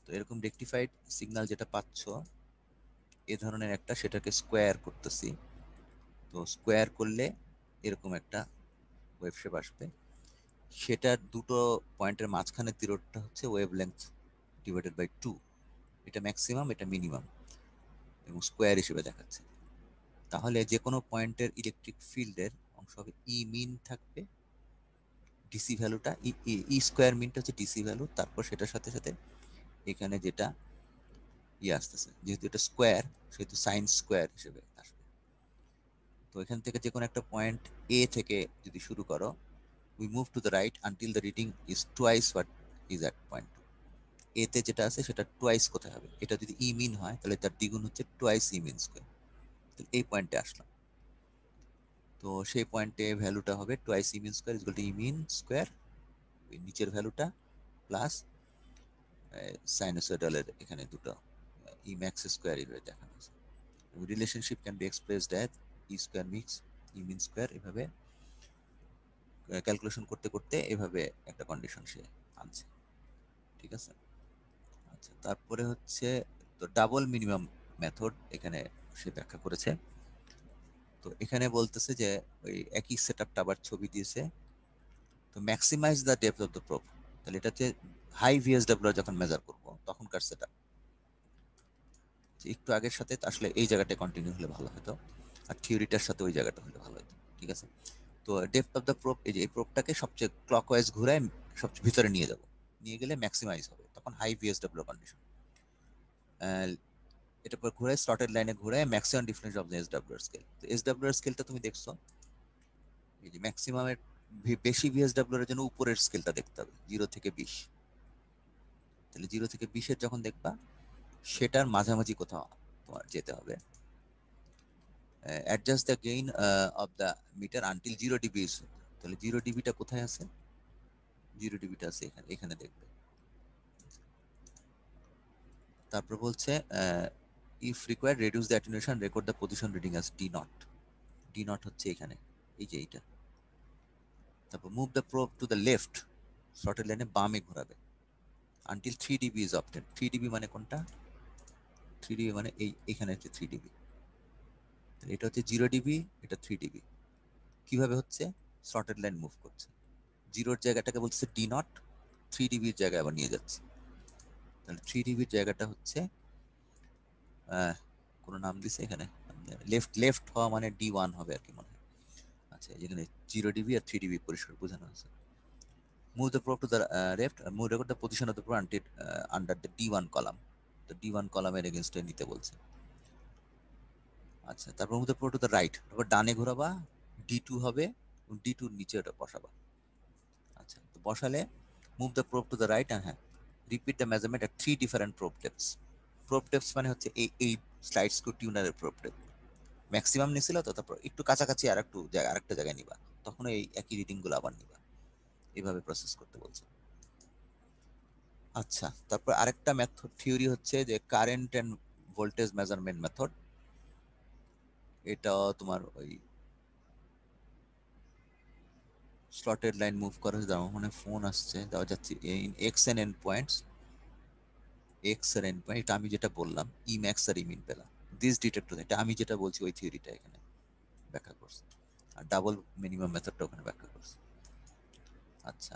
তো এরকম রেকটিফাইড সিগন্যাল যেটা পাচ্ছ এ ধরনের একটা, সেটাকে স্কোয়ার করতেছি। তো স্কোয়ার করলে এরকম একটা ওয়েভ শেপ আসবে। সেটার দুটো পয়েন্টের মাঝখানে তীরটা হচ্ছে ওয়েভ লেন্থ ডিভাইডেড বাই 2। এটা ম্যাক্সিমাম, এটা মিনিমাম, এবং স্কোয়ার হিসেবে দেখাচ্ছে। তাহলে যে কোনো পয়েন্টের ইলেকট্রিক ফিল্ডের অংশ হবে ই মিন থাকবে, ডিসি ভ্যালুটা ই স্কোয়ার মিনটা হচ্ছে ডিসি ভ্যালু, তারপর সেটার সাথে সাথে এখানে যেটা আসতেছে, যেহেতু এটা স্কোয়ার সেহেতু সাইন স্কোয়ার হিসেবে আসবে। তো এখান থেকে যে কোনো একটা পয়েন্ট এ থেকে যদি শুরু করো, we move to the right until the reading is twice what is at point. এতে যেটা আছে সেটা টুয়াইস কোথায় হবে, এটা যদি ই মিন হয় তাহলে তার দ্বিগুণ হচ্ছে টুয়াইস ই মিন স্কোয়ার। এই পয়েন্টে আসলাম, তো সেই পয়েন্টে ভ্যালুটা হবে twice E mean square is equal to E mean square, ওই নিচের ভ্যালুটা প্লাস সাইনোসয়েডালের এখানে দুটো ই ম্যাক্স স্কোয়ার এইভাবে দেখানো আছে। Relationship can be expressed as E square mix E mean square, এভাবে ক্যালকুলেশন করতে করতে এভাবে একটা কন্ডিশন সে আনছে। ঠিক আছে। আচ্ছা, তারপরে হচ্ছে তো ডাবল মিনিমাম মেথড এখানে সে ব্যাখ্যা করেছে। তো এখানে বলতেছে যে ওই একই সেটআপটা আবার ছবি দিয়েছে। তো maximize the depth of the probe, তাহলে এটা হচ্ছে হাই ভিএসডব্লিউ যখন মেজার করব তখনকার সেটআপ। একটু আগের সাথে আসলে এই জায়গাটা কন্টিনিউ হলে ভালো হতো, আর থিওরিটার সাথে ওই জায়গাটা হলে ভালো হতো। ঠিক আছে। তো ডেপথ অফ দ্য প্রোব, এই যে এই প্রোবটাকে সবচেয়ে ক্লকওয়াইজ ঘুরায় সবচেয়ে ভিতরে নিয়ে যাব, নিয়ে গেলে ম্যাক্সিমাইজ হবে, তখন হাই ভিএসডব্লিউ কন্ডিশন। এটা পর ঘুরে স্লটেড লাইনে ঘুরে maximum difference of the SW scale. তো এসডব্লিউ স্কেলটা তুমি দেখছো, এই যে ম্যাক্সিমামের বেশি ভিএসডব্লিউ এর জন্য উপরের স্কেলটা দেখতে হবে 0 থেকে 20। তাহলে 0 থেকে 20 এর যখন দেখবা সেটার মাঝামাঝি কোথাও তোমার যেতে হবে। Adjust the gain of the meter until 0 dB. তাহলে 0 ডিবিটা কোথায় আছে? 0 ডিবিটা আছে এখানে, এখানে দেখবে। তারপর বলছে if required reduce the attenuation, record the position reading as D nought. D nought হচ্ছে এখানে, এই যে এইটা। তারপর move the probe to the left, শর্টের লাইনে বামে ঘোরাবে until 3 dB is obtain. 3 dB মানে কোনটা? 3 ডিবি মানে এইখানে হচ্ছে 3 ডিবি। এটা হচ্ছে 0 ডিবি, এটা 3 ডিবি। কিভাবে হচ্ছে? শর্টেড লাইন মুভ করছে, জিরোর জায়গাটাকে বলছে ডি নট, 3 ডিবির জায়গায় আবার নিয়ে যাচ্ছে। তাহলে 3 ডিবির জায়গাটা হচ্ছে কোনো নাম দিছে এখানে, লেফট লেফট হওয়া মানে D1 হবে আর কি মনে হয়। আচ্ছা এখানে 0 dB আর 3 dB পরিষ্কার বোঝানো আছে। Move the probe to the left, move record the position of the probe until under the D1 column, তো D1 কলামের এগেইনস্টে নিতে বলছে। আচ্ছা তারপর move the probe to the right, তারপর ডানে ঘোরাবা, D2 হবে, D2 এর নিচে ওটা বসাবা। আচ্ছা তো বসালে move the probe to the right, and হ্যাঁ repeat the measurement at 3 different probe depths. Probe depths মানে হচ্ছে এই স্লাইড স্ক্রু টিউনারের প্রোব ডেপথ ম্যাক্সিমাম নিছিল, তো তারপর একটু কাছাকাছি আরেকটা জায়গায় নিবা, তখন এই একই রিডিং গুলো আবার নিবা, এইভাবে প্রসেস করতে বলছে। আচ্ছা তারপর আরেকটা মেথড থিওরি হচ্ছে যে current and voltage measurement method. এটা তোমার ওই স্লটেড লাইন মুভ করে দাও, মানে ফোন আসছে, দেওয়া যাচ্ছে in X and end points, X এর এন্ড পয়েন্ট, এটা আমি যেটা বললাম ই ম্যাক্স আর ইমিন পেলাম দিস ডিটেক্টর, এটা আমি যেটা বলছি ওই থিওরিটা এখানে ব্যাখ্যা করছে, আর ডাবল মিনিমাম মেথডটা ওখানে ব্যাখ্যা করছে। আচ্ছা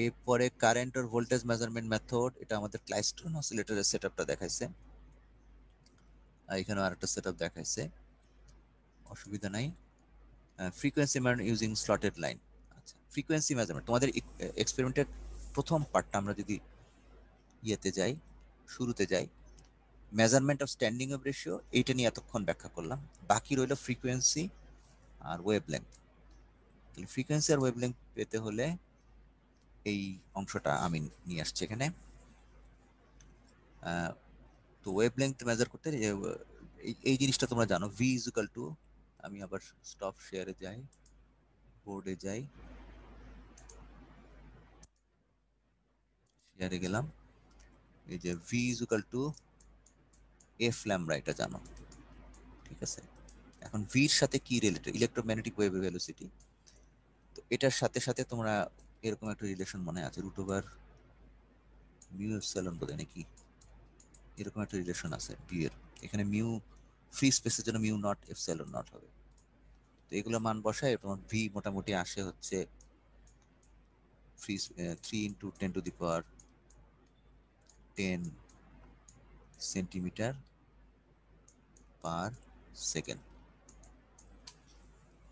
এরপরে কারেন্ট আর ভোল্টেজ মেজারমেন্ট মেথড, এটা আমাদের ক্লাইস্ট্রন অসিলেটরের সেটআপটা দেখাইছে, আর এখানেও আরেকটা সেটআপ দেখাইছে, অসুবিধা নাই। Frequency measurement using slotted line. আচ্ছা ফ্রিকোয়েন্সি মেজারমেন্ট তোমাদের এক্সপেরিমেন্টের প্রথম পার্টটা আমরা যদি ইয়েতে যাই, শুরুতে যাই, measurement of standing wave ratio, এইটা নিয়ে এতক্ষণ ব্যাখ্যা করলাম, বাকি রইল ফ্রিকোয়েন্সি আর ওয়েভ লেন্থ। তাহলে ফ্রিকোয়েন্সি আর ওয়েভ লেন্থ পেতে হলে এই অংশটা আমি নিয়ে আসছি এখানে। তো ওয়েভ লেন্থ মেজার করতে এই জিনিসটা তোমরা জানো, ভি ইজ ইকুয়াল টু, আমি আবার স্টপ শেয়ারে যাই, বোর্ডে যাই, শেয়ারে গেলাম, এই যে V is equal two F lambda, এটা জানো, ঠিক আছে। এখন ভির সাথে কি রিলেটেড, ইলেকট্রোম্যাগনেটিক ওয়েভ ভেলোসিটি, তো এটার সাথে সাথে তোমরা এরকম একটা রিলেশন মনে আছে, রুট ওভার মিউ এপসিলন বোধ নাকি, এরকম একটা রিলেশন আছে ভি এর, এখানে মিউ ফ্রি স্পেসের জন্য মিউ নট এপসিলন নট হবে, তো এগুলো মান বসায় তোমার ভি মোটামুটি আসে হচ্ছে ফ্রি 3 × 10⁻10 সেন্টিমিটার পার সেকেন্ড,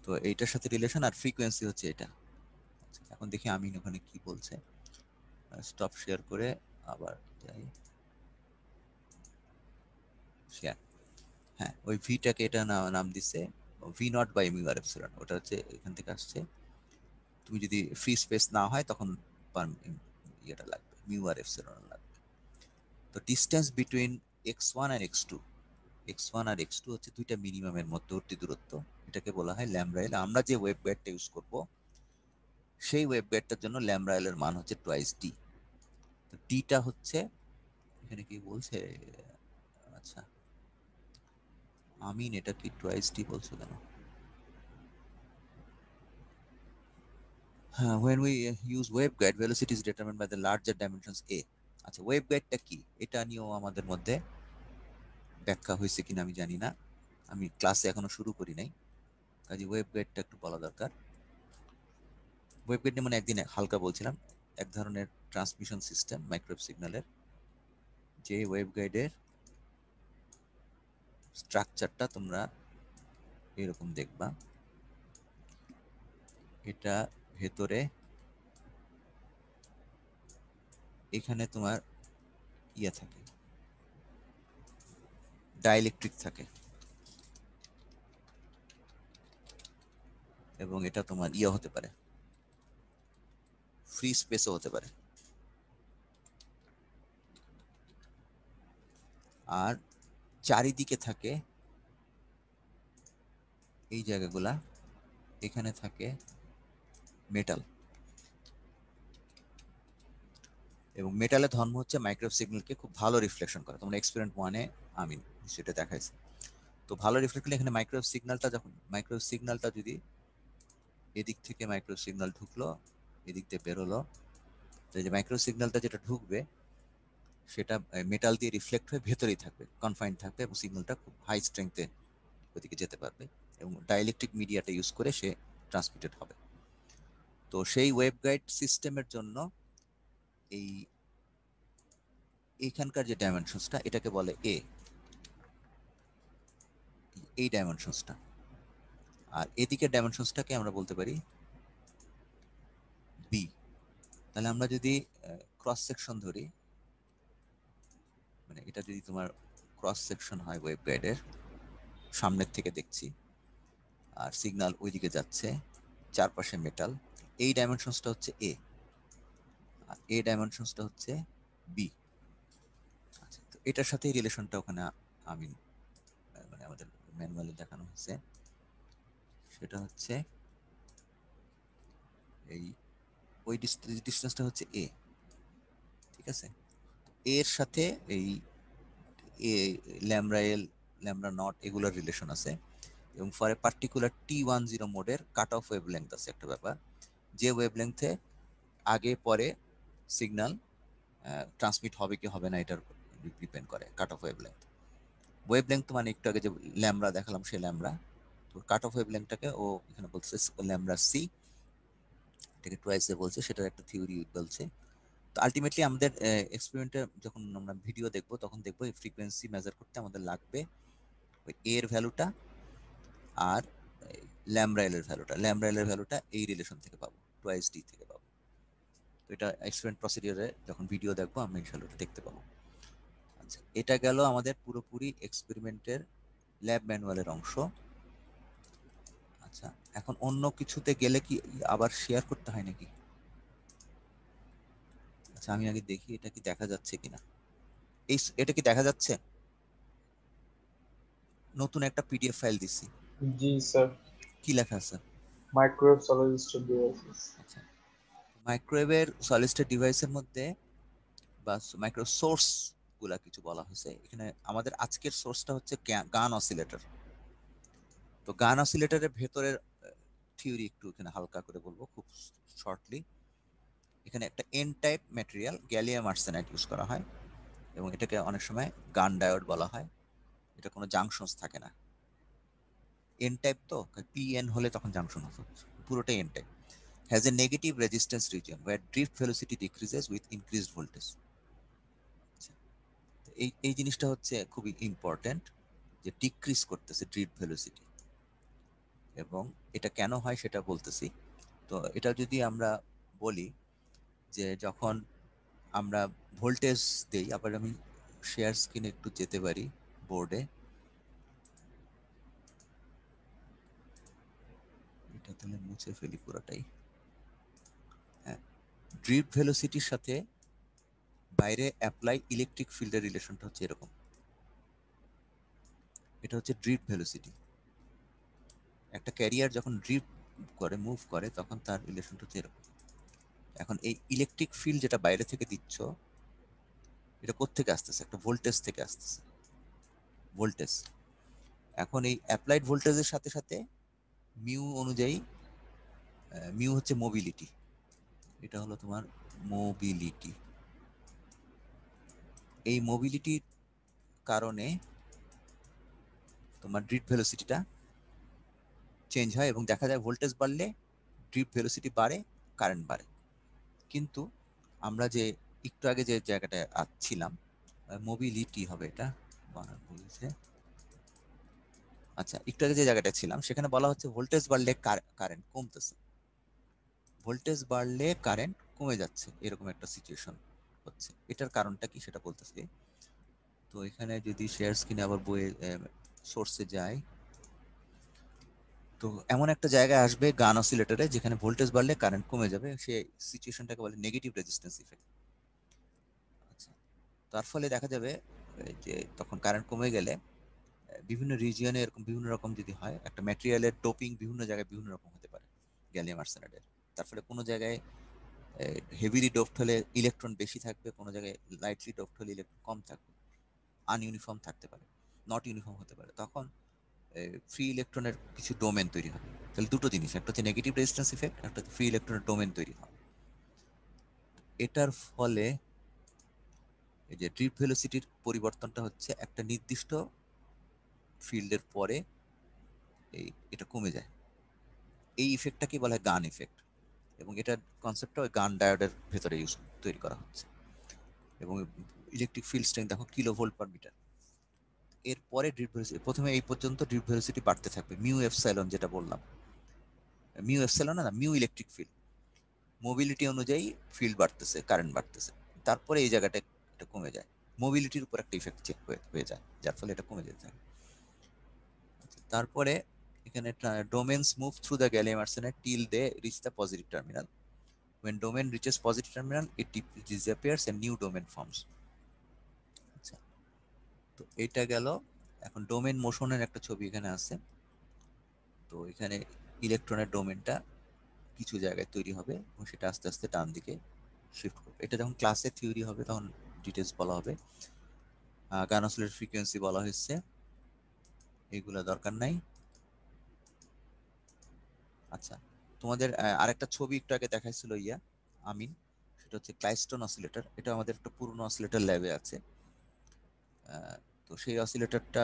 তো এইটার সাথে রিলেশন, আর ফ্রিকোয়েন্সি হচ্ছে এটা। এখন দেখি আমি ওখানে কি বলছে, স্টপ শেয়ার করে আবার যাই শেয়ার, হ্যাঁ ওই ভিটাকে এটা নাম দিচ্ছে V nought by mu R epsilon, ওটা হচ্ছে এখান থেকে আসছে, তুমি যদি ফ্রি স্পেস না হয় তখন ইয়েটা লাগবে, মিউ আর এপসিলন লাগবে। তো ডিসটেন্স বিটুইন x1 আর x2, x1 আর x2 হচ্ছে দুইটা মিনিমামের মধ্যবর্তী দূরত্ব, এটাকে বলা হয় ল্যামডা এল। আমরা যে ওয়েভ গাইডটা ইউজ করব সেই ওয়েভ গাইডটার জন্য ল্যামডা এল এর মান হচ্ছে টুয়াইস ডি। তো ডিটা হচ্ছে এখানে কি বলছে, আচ্ছা আমিন এটা কি টুয়াইস ডি বলছো কেন? When we use waveguide, velocity is determined by the larger dimensions a. আচ্ছা ওয়েভগাইডটা কি, এটা নিয়েও আমাদের মধ্যে ব্যাখ্যা হয়েছে কিনা আমি জানি না, আমি ক্লাসে এখনো শুরু করি নাই, কাজে ওয়েভগাইডটা একটু বলা দরকার। ওয়েভগাইড মানে একদিন হালকা বলছিলাম, এক ধরনের ট্রান্সমিশন সিস্টেম মাইক্রোওয়েভ সিগন্যালের, যে ওয়েভগাইডের স্ট্রাকচারটা তোমরা এরকম দেখবা, এটা ভেতরে এখানে তোমার ইয়ে থাকে, ডাইইলেকট্রিক থাকে, এবং এটা তোমার ইয়ে হতে পারে, ফ্রি স্পেসও হতে পারে, আর চারিদিকে থাকে এই জায়গাগুলা, এখানে থাকে মেটাল, এবং মেটালের ধর্ম হচ্ছে মাইক্রোওয়েভ সিগন্যালকে খুব ভালো রিফ্লেকশন করে, তোমরা এক্সপেরিমেন্ট 1-এ আমি সেটা দেখাইছি। তো ভালো রিফ্লেকশন, এখানে মাইক্রোওয়েভ সিগন্যালটা যখন, মাইক্রোওয়েভ সিগন্যালটা যদি এদিক থেকে মাইক্রোওয়েভ সিগন্যাল ঢুকলো, এদিক দিয়ে বেরোলো, তো এই যে মাইক্রোওয়েভ সিগন্যালটা যেটা ঢুকবে সেটা মেটাল দিয়ে রিফ্লেক্ট হয়ে ভেতরেই থাকবে, কনফাইন্ড থাকবে, এবং সিগন্যালটা খুব হাই স্ট্রেংথে ওদিকে যেতে পারবে, এবং ডাইইলেকট্রিক মিডিয়াটা ইউজ করে সে ট্রান্সমিটেড হবে। তো সেই ওয়েভগাইড সিস্টেমের জন্য এই এইখানকার যে ডাইমেনশনসটা, এটাকে বলে এ, এই ডাইমেনশনসটা, আর এদিকের ডাইমেনশনসটাকে আমরা বলতে পারি বি। তাহলে আমরা যদি ক্রস সেকশন ধরি, মানে এটা যদি তোমার ক্রস সেকশন হয় ওয়েবগাইডের, সামনের থেকে দেখছি আর সিগন্যাল ওইদিকে যাচ্ছে, চারপাশে মেটাল, এই ডাইমেনশনসটা হচ্ছে এ আর এই ডাইমেনশনসটা হচ্ছে বি। আচ্ছা, তো এটার সাথে রিলেশনটা ওখানে আমি মানে আমাদের ম্যানুয়ালে দেখানো হয়েছে, সেটা হচ্ছে এই ওই ডিস্টেন্সটা হচ্ছে এ, ঠিক আছে। এর সাথে এই এ ল্যামডা এল, ল্যামডা নট এগুলোর রিলেশন আছে, এবং ফর এ পার্টিকুলার T10 মোডের কাট অফ ওয়েভলেংথ আছে একটা ব্যাপার, যে ওয়েভলেংথে আগে পরে সিগন্যাল ট্রান্সমিট হবে কি হবে না এটার ডিপেন্ড করে কাট অফ ওয়েভলেংথ। ওয়েভলেংথ মানে একটু আগে যে ল্যামডা দেখালাম সেই ল্যামডা, তো কাট অফ ওয়েভলেংথটাকে ও এখানে বলছে ল্যামডা সি, এটাকে টুয়াইসে বলছে, সেটার একটা থিওরি বলছে। তো আলটিমেটলি আমাদের এক্সপেরিমেন্টে যখন আমরা ভিডিও দেখবো তখন দেখবো এই ফ্রিকোয়েন্সি মেজার করতে আমাদের লাগবে ওই এর ভ্যালুটা আর ল্যামডা এল এর ভ্যালুটা, ল্যামডা এল এর ভ্যালুটা এই রিলেশন থেকে পাবো, টুয়াইস ডি থেকে পাবো। তো এটা এক্সপেরিমেন্ট প্রসিডিওরে যখন ভিডিও দেখবো আমরা এই ভ্যালুটা দেখতে পাবো। আচ্ছা, এটা গেল আমাদের পুরোপুরি এক্সপেরিমেন্টের ল্যাব ম্যানুয়ালের অংশ। আচ্ছা, এখন অন্য কিছুতে গেলে কি আবার শেয়ার করতে হয় নাকি? আচ্ছা, আমি আগে দেখি এটা কি দেখা যাচ্ছে কিনা। এটা কি দেখা যাচ্ছে? নতুন একটা পিডিএফ ফাইল দিছি। জি স্যার। কি লেখা আছে? Microwave solid state devices. আচ্ছা, মাইক্রোওয়েভের সলিড স্টেট ডিভাইসের মধ্যে বা মাইক্রো সোর্স গুলা কিছু বলা হয়েছে এখানে। আমাদের আজকের সোর্সটা হচ্ছে গান অসিলেটর। তো গান অসিলেটরের ভেতরের থিওরি একটু এখানে হালকা করে বলবো খুব শর্টলি। এখানে একটা N type material gallium arsenide use করা হয়, এবং এটাকে অনেক সময় গান ডায়োড বলা হয়। এটা কোনো জাংশনস থাকে না, এন টাইপ তো, পি এন হলে তখন জাংশন হতো, পুরোটাই N type. Has a negative resistance region where drift velocity decreases with increased voltage. এই এই জিনিসটা হচ্ছে খুবই ইম্পর্টেন্ট, যে ডিক্রিজ করতেছে ড্রিফট ভেলোসিটি, এবং এটা কেন হয় সেটা বলতেছি। তো এটা যদি আমরা বলি যে যখন আমরা ভোল্টেজ দেই, আবার আমি শেয়ার স্ক্রিনে একটু যেতে পারি বোর্ডে, এটা তাহলে মুছে ফেলি পুরোটাই। হ্যাঁ, ড্রিফট ভেলোসিটির সাথে বাইরে অ্যাপ্লাই ইলেকট্রিক ফিল্ডের রিলেশনটা হচ্ছে এরকম। এটা হচ্ছে ড্রিফট ভেলোসিটি। একটা ক্যারিয়ার যখন ড্রিফট করে, মুভ করে, তখন তার রিলেশনটা হচ্ছে এরকম। এখন এই ইলেকট্রিক ফিল্ড যেটা বাইরে থেকে দিচ্ছ, এটা কোত্থেকে আসতেছে? একটা ভোল্টেজ থেকে আসতেছে, ভোল্টেজ। এখন এই অ্যাপ্লাইড ভোল্টেজের সাথে সাথে মিউ অনুযায়ী, মিউ হচ্ছে মোবিলিটি, এটা হলো তোমার মোবিলিটি। এই মোবিলিটির কারণে তোমার ড্রিফট ভেলোসিটিটা চেঞ্জ হয়, এবং দেখা যায় ভোল্টেজ বাড়লে ড্রিফট ভেলোসিটি বাড়ে, কারেন্ট বাড়ে। কিন্তু আমরা যে একটু আগে যে জায়গাটায় ছিলাম, মোবিলিটি হবে এটা, বানান বলেছে। আচ্ছা, একটু আগে যে জায়গাটা ছিলাম সেখানে বলা হচ্ছে ভোল্টেজ বাড়লে কারেন্ট কমতেছে, ভোল্টেজ বাড়লে কারেন্ট কমে যাচ্ছে, এরকম একটা সিচুয়েশন হচ্ছে। এটার কারণটা কি সেটা বলতেছি। তো এখানে যদি শেয়ার স্ক্রিনে আবার বইয়ে সোর্সে যায়, তো এমন একটা জায়গায় আসবে গান অসিলেটরে যেখানে ভোল্টেজ বাড়লে কারেন্ট কমে যাবে, সেই সিচুয়েশনটাকে বলে নেগেটিভ রেজিস্ট্যান্স ইফেক্ট। আচ্ছা, তার ফলে দেখা যাবে যে তখন কারেন্ট কমে গেলে বিভিন্ন রিজিয়নে এরকম বিভিন্ন রকম যদি হয়, একটা ম্যাটেরিয়ালের ডোপিং বিভিন্ন জায়গায় বিভিন্ন রকম হতে পারে গ্যালিয়াম আর্সেনাইডের। তার ফলে কোনো জায়গায় হেভিলি ডোপড হলে ইলেকট্রন বেশি থাকবে, কোনো জায়গায় লাইটলি ডোপড হলে ইলেকট্রন কম থাকবে, আনইউনিফর্ম থাকতে পারে, নট ইউনিফর্ম হতে পারে। তখন ফ্রি ইলেকট্রনের কিছু ডোমেন তৈরি হবে। তাহলে দুটো জিনিস, একটা হচ্ছে নেগেটিভ রেজিস্ট্যান্স ইফেক্ট, একটা হচ্ছে ফ্রি ইলেকট্রনের ডোমেন তৈরি হয়। এটার ফলে এই যে ড্রিফট ভেলোসিটির পরিবর্তনটা হচ্ছে একটা নির্দিষ্ট ফিল্ডের পরে এটা কমে যায়। এই ইফেক্টটাকে বলা হয় গান ইফেক্ট, এবং এটার কনসেপ্টটা ওই গান ডায়োডের ভেতরে তৈরি করা হচ্ছে। এবং ইলেকট্রিক ফিল্ড স্ট্রেংথ দেখো কিলো ভোল্ট পার মিটার, এরপরে ড্রিপ ভেলোসিটি, প্রথমে এই পর্যন্ত ড্রিপ ভেলোসিটি বাড়তে থাকবে, মিউ এপসাইলন যেটা বললাম, মিউ এপসাইলন না, মিউ ইলেকট্রিক ফিল্ড, মোবিলিটি অনুযায়ী ফিল্ড বাড়তেছে, কারেন্ট বাড়তেছে, তারপরে এই জায়গাটা এটা কমে যায়, মোবিলিটির উপর একটা ইফেক্ট চেক হয়ে যায়, যার ফলে এটা কমে যেতে থাকে। তারপরে এখানে domains move through the gallium arsenide till they reach the positive terminal, when domain reaches positive terminal it disappears and new domain forms। আচ্ছা, তো এটা গেল। এখন ডোমেন মোশনের একটা ছবি এখানে আছে। তো এখানে ইলেকট্রনের ডোমেনটা কিছু জায়গায় তৈরি হবে এবং সেটা আস্তে আস্তে ডান দিকে শিফট করবে। এটা যখন ক্লাসে থিওরি হবে তখন ডিটেলস বলা হবে। গান অসিলেটর ফ্রিকোয়েন্সি বলা হয়েছে, এগুলো দরকার নাই। আচ্ছা, তোমাদের আরেকটা ছবি একটু আগে দেখাইছিল আমিন, সেটা হচ্ছে ক্লাইস্টন অসিলেটর। এটা আমাদের একটা পুরনো অসিলেটর ল্যাবে আছে। তো সেই অসিলেটরটা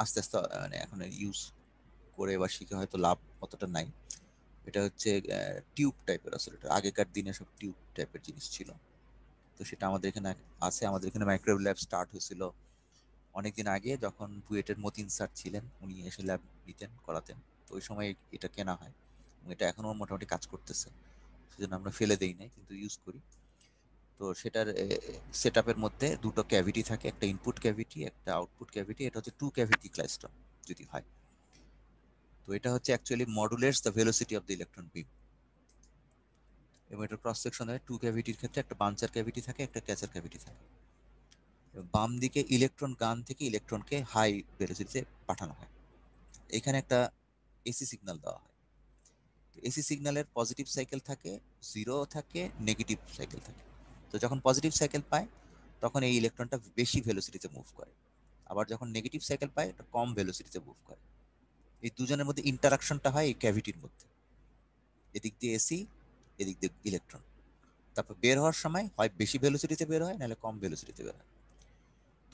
আস্তে আস্তে মানে এখন ইউজ করে বা শিখে হয়তো লাভ অতটা নাই। এটা হচ্ছে টিউব টাইপের অসিলেটর, আগেকার দিনে সব টিউব টাইপের জিনিস ছিল। তো সেটা আমাদের এখানে আছে। আমাদের এখানে মাইক্রোওয়েভ ল্যাব স্টার্ট হয়েছিল অনেকদিন আগে, যখন বুয়েটের মতিন স্যার ছিলেন, উনি এসে ল্যাব নিতেন, করাতেন। তো ওই সময় এটা কেনা হয় এবং এটা এখনো মোটামুটি কাজ করতেছে, সেজন্য আমরা ফেলে দেই নাই, কিন্তু ইউজ করি। তো সেটার সেট আপের মধ্যে দুটো ক্যাভিটি থাকে, একটা ইনপুট ক্যাভিটি, একটা আউটপুট ক্যাভিটি। এটা হচ্ছে টু ক্যাভিটি ক্লাইস্ট্রন যদি হয়। তো এটা হচ্ছে actually modulates the velocity of the electron beam. এবং এটা ক্রস সেকশন হয় টু ক্যাভিটির ক্ষেত্রে একটা বাঞ্চার ক্যাভিটি থাকে, একটা ক্যাচার ক্যাভিটি থাকে। বাম দিকে ইলেকট্রন গান থেকে ইলেকট্রনকে হাই ভেলোসিটিতে পাঠানো হয়। এখানে একটা এসি সিগন্যাল দেওয়া হয়। এসি সিগন্যালের পজিটিভ সাইকেল থাকে, জিরো থাকে, নেগেটিভ সাইকেল থাকে। তো যখন পজিটিভ সাইকেল পায় তখন এই ইলেকট্রনটা বেশি ভেলোসিটিতে মুভ করে, আবার যখন নেগেটিভ সাইকেল পায় এটা কম ভেলোসিটিতে মুভ করে। এই দুজনের মধ্যে ইন্টারাকশনটা হয় এই ক্যাভিটির মধ্যে, এদিক দিয়ে এসি, এদিক দিয়ে ইলেকট্রন। তারপর বের হওয়ার সময় হয় বেশি ভেলোসিটিতে বের হয়, নাহলে কম ভেলোসিটিতে বের হয়।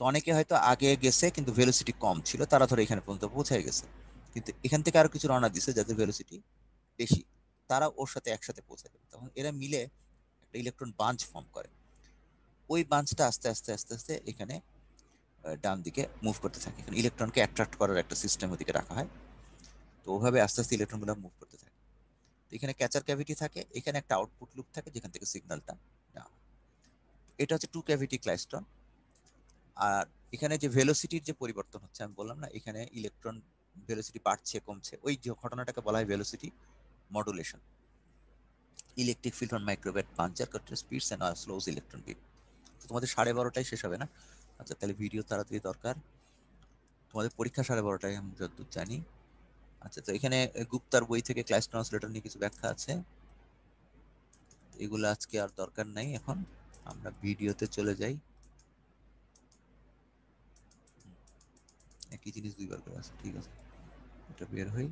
তো অনেকে হয়তো আগে গেছে কিন্তু ভেলোসিটি কম ছিল, তারা ধরে এখানে পর্যন্ত পৌঁছে গেছে, কিন্তু এখান থেকে আরো কিছু রওনা দিছে যাদের ভেলোসিটি বেশি, তারা ওর সাথে একসাথে পৌঁছে যাবে। তখন এরা মিলে একটা ইলেকট্রন বাঞ্চ ফর্ম করে। ওই বাঞ্চটা আস্তে আস্তে আস্তে আস্তে এখানে ডান দিকে মুভ করতে থাকে। এখানে ইলেকট্রনকে অ্যাট্রাক্ট করার একটা সিস্টেম ওদিকে রাখা হয়। তো ওভাবে আস্তে আস্তে ইলেকট্রনগুলো মুভ করতে থাকে। এখানে ক্যাচার ক্যাভিটি থাকে, এখানে একটা আউটপুট লুপ থাকে যেখান থেকে সিগন্যালটা নেওয়া হয়। এটা হচ্ছে টু ক্যাভিটি ক্লাইস্ট্রন। আর এখানে যে ভেলোসিটির যে পরিবর্তন হচ্ছে, আমি বললাম না এখানে ইলেকট্রন ভেলোসিটি বাড়ছে কমছে, ওই যে ঘটনাটাকে বলা হয় velocity modulation. Electric field on microwave buncher cutter speeds and slows electron bit. তোমাদের 12:30টায় শেষ হবে না? আচ্ছা, তাহলে ভিডিও তাড়াতাড়ি দরকার। তোমাদের পরীক্ষা 12:30টায় আমি যতদূর জানি। আচ্ছা, তো এখানে গুপ্তার বই থেকে ক্লাইস্টন অসিলেটর নিয়ে কিছু ব্যাখ্যা আছে, এগুলো আজকে আর দরকার নাই। এখন আমরা ভিডিওতে চলে যাই। একই জিনিস দুইবার করে আছে, ঠিক আছে, এটা বের হই,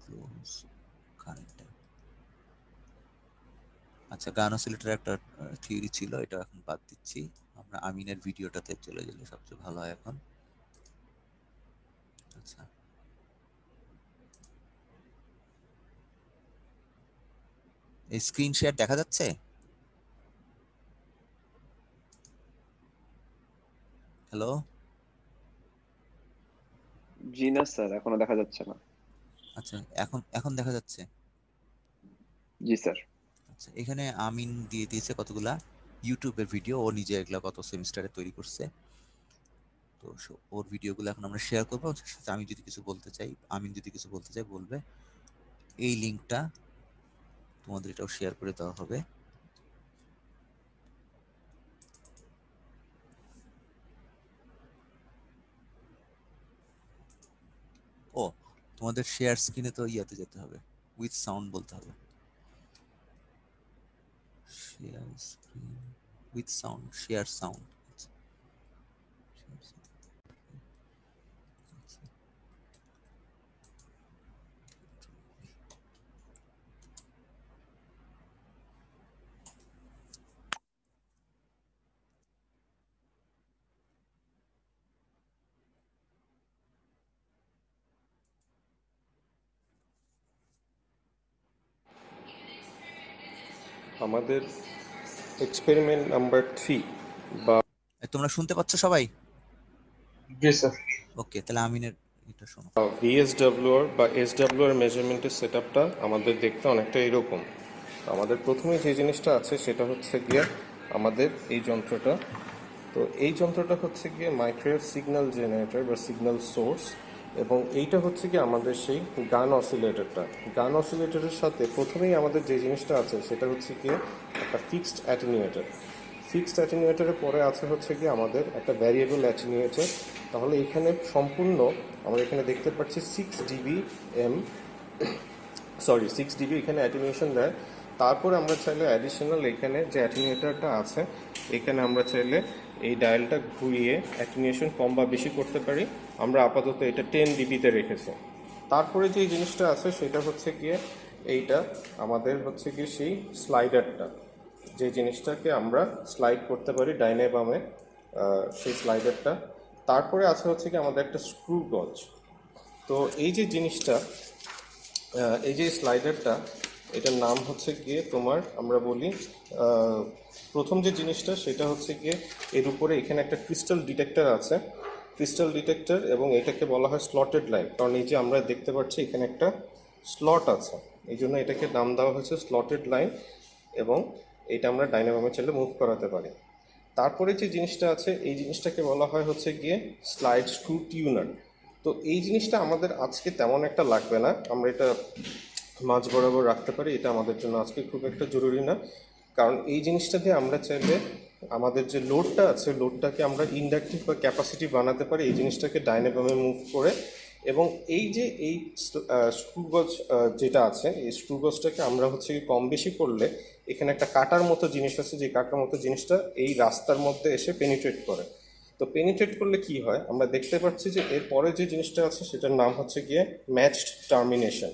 ক্লোজ কারেন্ট। আচ্ছা, গান অসিলেটর একটা থিওরি ছিল, এটা এখন বাদ দিচ্ছি। আমরা আমিনের ভিডিওটাতে চলে গেলে সবচেয়ে ভালো হয় এখন। আচ্ছা, এই স্ক্রিন শেয়ার দেখা যাচ্ছে? হ্যালো? জি না স্যার, এখনো দেখা যাচ্ছে না। আচ্ছা, এখন এখন দেখা যাচ্ছে? জি স্যার। আচ্ছা, এখানে আমিন দিয়ে দিয়েছে কতগুলা ইউটিউবের ভিডিও, ও নিজে এগুলা গত সেমিস্টারে তৈরি করছে। তো ওর ভিডিওগুলো এখন আমরা শেয়ার করবো। সাথে আমি যদি কিছু বলতে চাই, আমিন যদি কিছু বলতে চাই বলবে। এই লিঙ্কটা তোমাদের এটাও শেয়ার করে দেওয়া হবে। ও, তোমাদের শেয়ার স্ক্রিনে তো ইয়াতে যেতে হবে, উইথ সাউন্ড বলতে হবে। Share screen with sound, share sound. আমাদের এক্সপেরিমেন্ট নাম্বার 3 বা তোমরা শুনতে পাচ্ছ সবাই? জি স্যার। ওকে, তাহলে আমিনের এটা শোনো। ভিএসডব্লিউআর বা এসডব্লিউআর মেজারমেন্টের সেটআপটা আমাদের দেখতে অনেকটা এরকম। আমাদের প্রথমে যে জিনিসটা আছে সেটা হচ্ছে গিয়ে আমাদের এই যন্ত্রটা। তো এই যন্ত্রটা হচ্ছে গিয়ে মাইক্রোওয়েভ সিগন্যাল জেনারেটর বা সিগন্যাল সোর্স, এবং এইটা হচ্ছে গিয়ে আমাদের সেই গান অসিলেটরটা। গান অসিলেটরের সাথে প্রথমেই আমাদের যে জিনিসটা আছে সেটা হচ্ছে গিয়ে একটা ফিক্সড অ্যাটেনুয়েটর। ফিক্সড অ্যাটেনুয়েটরের পরে আছে হচ্ছে গিয়ে আমাদের একটা ভ্যারিয়েবল অ্যাটেনুয়েটর। তাহলে এখানে সম্পূর্ণ আমরা এখানে দেখতে পাচ্ছি 6 ডিবি এখানে অ্যাটেনুয়েশন দেয়। তারপরে আমরা চাইলে অ্যাডিশনাল এখানে যে অ্যাটেনুয়েটরটা আছে এখানে আমরা চাইলে এই ডায়ালটা ঘুরিয়ে অ্যাটেনুয়েশন কম বা বেশি করতে পারি। আমরা আপাতত এটা 10 ডিবিতে রেখেছি। তারপরে যে জিনিসটা আছে সেটা হচ্ছে গিয়ে এইটা আমাদের হচ্ছে গিয়ে সেই স্লাইডারটা, যে জিনিসটাকে আমরা স্লাইড করতে পারি ডাইনে বামে, সেই স্লাইডারটা। তারপরে আছে হচ্ছে কি আমাদের একটা স্ক্রু গজ। তো এই যে জিনিসটা, এই যে স্লাইডারটা, এটার নাম হচ্ছে গিয়ে তোমার আমরা বলি প্রথম যে জিনিসটা সেটা হচ্ছে গিয়ে এর উপরে এখানে একটা ক্রিস্টাল ডিটেক্টর আছে, ক্রিস্টাল ডিটেক্টর, এবং এটাকে বলা হয় স্লটেড লাইন, কারণ এই যে আমরা দেখতে পাচ্ছি এখানে একটা স্লট আছে, এই জন্য এটাকে নাম দেওয়া হয়েছে স্লটেড লাইন, এবং এটা আমরা ডাইনামামে চাইলে মুভ করাতে পারি। তারপরে যে জিনিসটা আছে এই জিনিসটাকে বলা হয় হচ্ছে গিয়ে স্লাইড স্ক্রু টিউনার। তো এই জিনিসটা আমাদের আজকে তেমন একটা লাগবে না, আমরা এটা মাঝ বরাবর রাখতে পারি, এটা আমাদের জন্য আজকে খুব একটা জরুরি না। কারণ এই জিনিসটা দিয়ে আমরা চাইলে আমাদের যে লোডটা আছে লোডটাকে আমরা ইন্ডাকটিভ বা ক্যাপাসিটি বানাতে পারি এই জিনিসটাকে ডাইনে বামে মুভ করে। এবং এই যে এই স্ক্রুগজ যেটা আছে এই স্ক্রুগজটাকে আমরা হচ্ছে কি কম বেশি করলে এখানে একটা কাটার মতো জিনিস আছে, যে কাটার মতো জিনিসটা এই রাস্তার মধ্যে এসে পেনিট্রেট করে। তো পেনিট্রেট করলে কি হয় আমরা দেখতে পাচ্ছি যে এরপরে যে জিনিসটা আছে সেটার নাম হচ্ছে গিয়ে ম্যাচড টার্মিনেশন।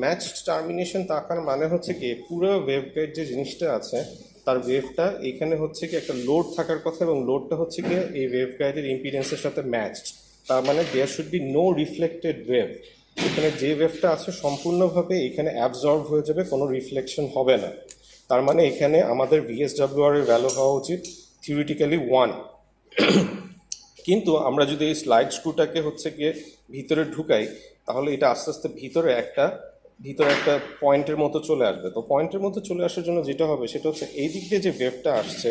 ম্যাচড টার্মিনেশন তাকার মানে হচ্ছে কি পুরো ওয়েভগাইড যে জিনিসটা আছে তার ওয়েভটা এখানে হচ্ছে কি একটা লোড থাকার কথা, এবং লোডটা হচ্ছে গিয়ে এই ওয়েভগাইডের ইম্পিডেন্সের সাথে ম্যাচড। তার মানে there should be no reflected wave. এখানে যে ওয়েভটা আছে সম্পূর্ণভাবে এখানে অ্যাবজর্ব হয়ে যাবে, কোনো রিফ্লেকশন হবে না। তার মানে এখানে আমাদের ভিএসডব্লিউআর এর ভ্যালু হওয়া উচিত থিওরিটিক্যালি 1। কিন্তু আমরা যদি এই স্লাইড স্ক্রুটাকে হচ্ছে গিয়ে ভিতরে ঢুকাই তাহলে এটা আস্তে আস্তে ভিতরে একটা পয়েন্টের মতো চলে আসবে। তো পয়েন্টের মতো চলে আসার জন্য যেটা হবে সেটা হচ্ছে এই দিক দিয়ে যে ওয়েভটা আসছে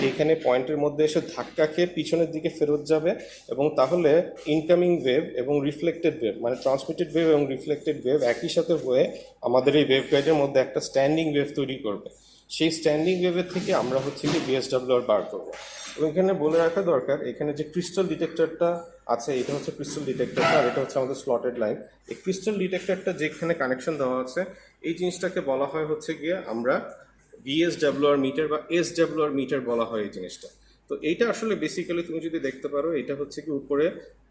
এখানে পয়েন্টের মধ্যে এসে ধাক্কা খেয়ে পিছনের দিকে ফেরত যাবে, এবং তাহলে ইনকামিং ওয়েভ এবং রিফ্লেক্টেড ওয়েভ মানে ট্রান্সমিটেড ওয়েভ এবং রিফ্লেক্টেড ওয়েভ একই সাথে হয়ে আমাদের এই ওয়েভ গাইডের মধ্যে একটা স্ট্যান্ডিং ওয়েভ তৈরি করবে। সেই স্ট্যান্ডিং ওয়েভের থেকে আমরা হচ্ছে কি ভিএসডব্লিউআর বার করবো। এবং এখানে বলে রাখা দরকার এখানে যে ক্রিস্টাল ডিটেক্টরটা আছে এটা হচ্ছে ক্রিস্টাল ডিটেক্টরটা, আর এটা হচ্ছে আমাদের স্লটেড লাইন। এই ক্রিস্টাল ডিটেক্টরটা যেখানে কানেকশন দেওয়া আছে এই জিনিসটাকে বলা হয় হচ্ছে গিয়ে আমরা ভিএসডব্লিউআর মিটার বা এসডব্লিউআর মিটার বলা হয় এই জিনিসটা। তো এইটা আসলে বেসিক্যালি তুমি যদি দেখতে পারো এটা হচ্ছে কি উপরে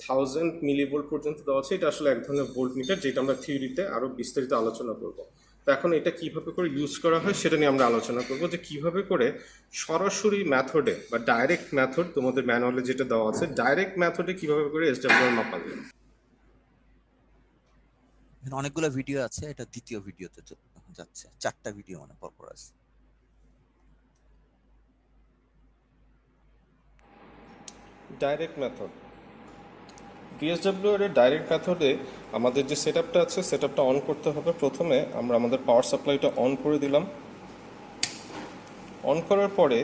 1000 মিলিভোল্ট পর্যন্ত দেওয়া আছে, এটা আসলে এক ধরনের ভোল্ট মিটার যেটা আমরা থিওরিতে আরো বিস্তারিত আলোচনা করবো। তো এখন এটা কিভাবে করে ইউজ করা হয় সেটা নিয়ে আমরা আলোচনা করব, যে কিভাবে করে সরাসরি মেথডে বা ডাইরেক্ট মেথড তোমাদের ম্যানুয়ালে যেটা দেওয়া আছে ডাইরেক্ট মেথডে কিভাবে করে এসডব্লিউআর মাপা যায়। এখানে অনেকগুলো ভিডিও আছে, এটা দ্বিতীয় ভিডিওতে যাচ্ছে, 4টা ভিডিও মানে পরপর আছে। ডাইরেক্ট মেথড ভিএসডব্লিউআর এর ডাইরেক্ট মেথডে আমাদের যে সেটআপটা আছে সেটআপটা অন করতে হবে। প্রথমে আমরা আমাদের পাওয়ার সাপ্লাইটা অন করে দিলাম। অন করার পরে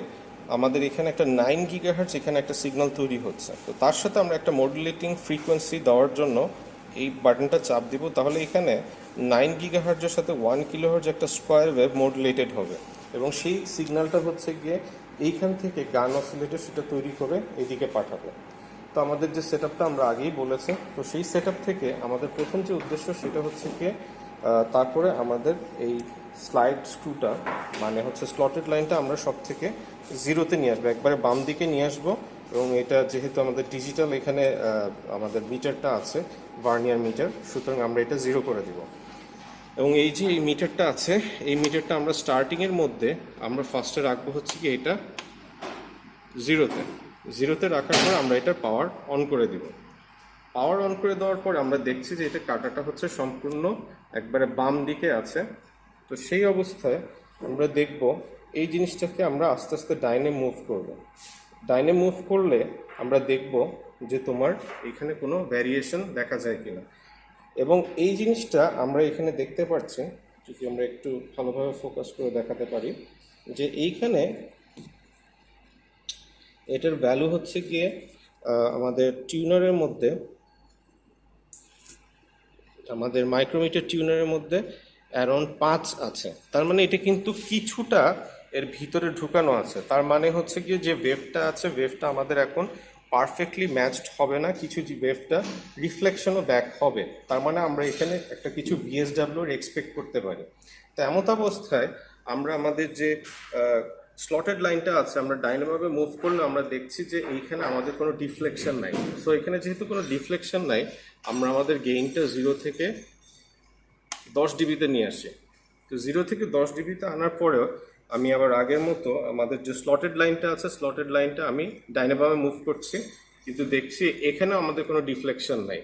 আমাদের এখানে একটা 9 গিগাহার্টজ এখানে একটা সিগন্যাল তৈরি হচ্ছে। তো তার সাথে আমরা একটা মডুলেটিং ফ্রিকোয়েন্সি দেওয়ার জন্য এই বাটনটা চাপ দিব, তাহলে এখানে 9 গিগাহার্টজের সাথে 1 কিলোহার্টজ একটা স্কোয়ার ওয়েভ মডুলেটেড হবে, এবং সেই সিগন্যালটা হচ্ছে গিয়ে এইখান থেকে গান অসিলেটর সেটা তৈরি করে এইদিকে পাঠাবে। তো আমাদের যে সেটআপটা আমরা আগেই বলেছি, তো সেই সেটআপ থেকে আমাদের প্রথম যে উদ্দেশ্য সেটা হচ্ছে গিয়ে তারপরে আমাদের এই স্লাইড স্ক্রুটা মানে হচ্ছে স্লটেড লাইনটা আমরা সব থেকে জিরোতে নিয়ে আসবো, একবারে বাম দিকে নিয়ে আসবো। এবং এটা যেহেতু আমাদের ডিজিটাল এখানে আমাদের মিটারটা আছে ভার্নিয়ার মিটার, সুতরাং আমরা এটা 0 করে দিব। এবং এই যে এই মিটারটা আছে এই মিটারটা আমরা স্টার্টিংয়ের মধ্যে আমরা ফার্স্টে রাখবো হচ্ছে কি এটা 0তে রাখার পর আমরা এটা পাওয়ার অন করে দিব। পাওয়ার অন করে দেওয়ার পর আমরা দেখছি যে এটা কাটাটা হচ্ছে সম্পূর্ণ একবারে বাম দিকে আছে। তো সেই অবস্থায় আমরা দেখব এই জিনিসটাকে আমরা আস্তে আস্তে ডাইনে মুভ করব। ডাইনে মুভ করলে আমরা দেখব যে তোমার এখানে কোনো ভ্যারিয়েশন দেখা যায় কিনা। এবং এই জিনিসটা আমরা এখানে দেখতে পাচ্ছি, যদি আমরা একটু ভালোভাবে ফোকাস করে দেখাতে পারি, যে এইখানে এটার ভ্যালু হচ্ছে গিয়ে আমাদের টিউনারের মধ্যে, আমাদের মাইক্রোমিটার টিউনারের মধ্যে অ্যারাউন্ড 5 আছে। তার মানে এটা কিন্তু কিছুটা এর ভিতরে ঢুকানো আছে। তার মানে হচ্ছে গিয়ে যে ওয়েভটা আছে, ওয়েভটা আমাদের এখন পারফেক্টলি ম্যাচড হবে না, কিছু যে ওয়েভটা রিফ্লেকশনও ব্যাক হবে। তার মানে আমরা এখানে একটা কিছু ভিএসডাব্লিউ এক্সপেক্ট করতে পারি। তো এমত অবস্থায় আমরা আমাদের যে স্লটেড লাইনটা আছে, আমরা ডাইনামোভাবে মুভ করলে আমরা দেখছি যে এইখানে আমাদের কোনো ডিফ্লেকশন নাই। সো এখানে যেহেতু কোনো ডিফ্লেকশন নাই, আমরা আমাদের গেইনটা 0 থেকে 10 ডিবিতে নিয়ে আসি। তো 0 থেকে 10 ডিবিতে আনার পরেও আমি আবার আগের মতো আমাদের যে স্লটেড লাইনটা আছে, স্লটেড লাইনটা আমি ডাইনামোভাবে মুভ করছি, কিন্তু দেখছি এখানেও আমাদের কোনো ডিফ্লেকশন নাই।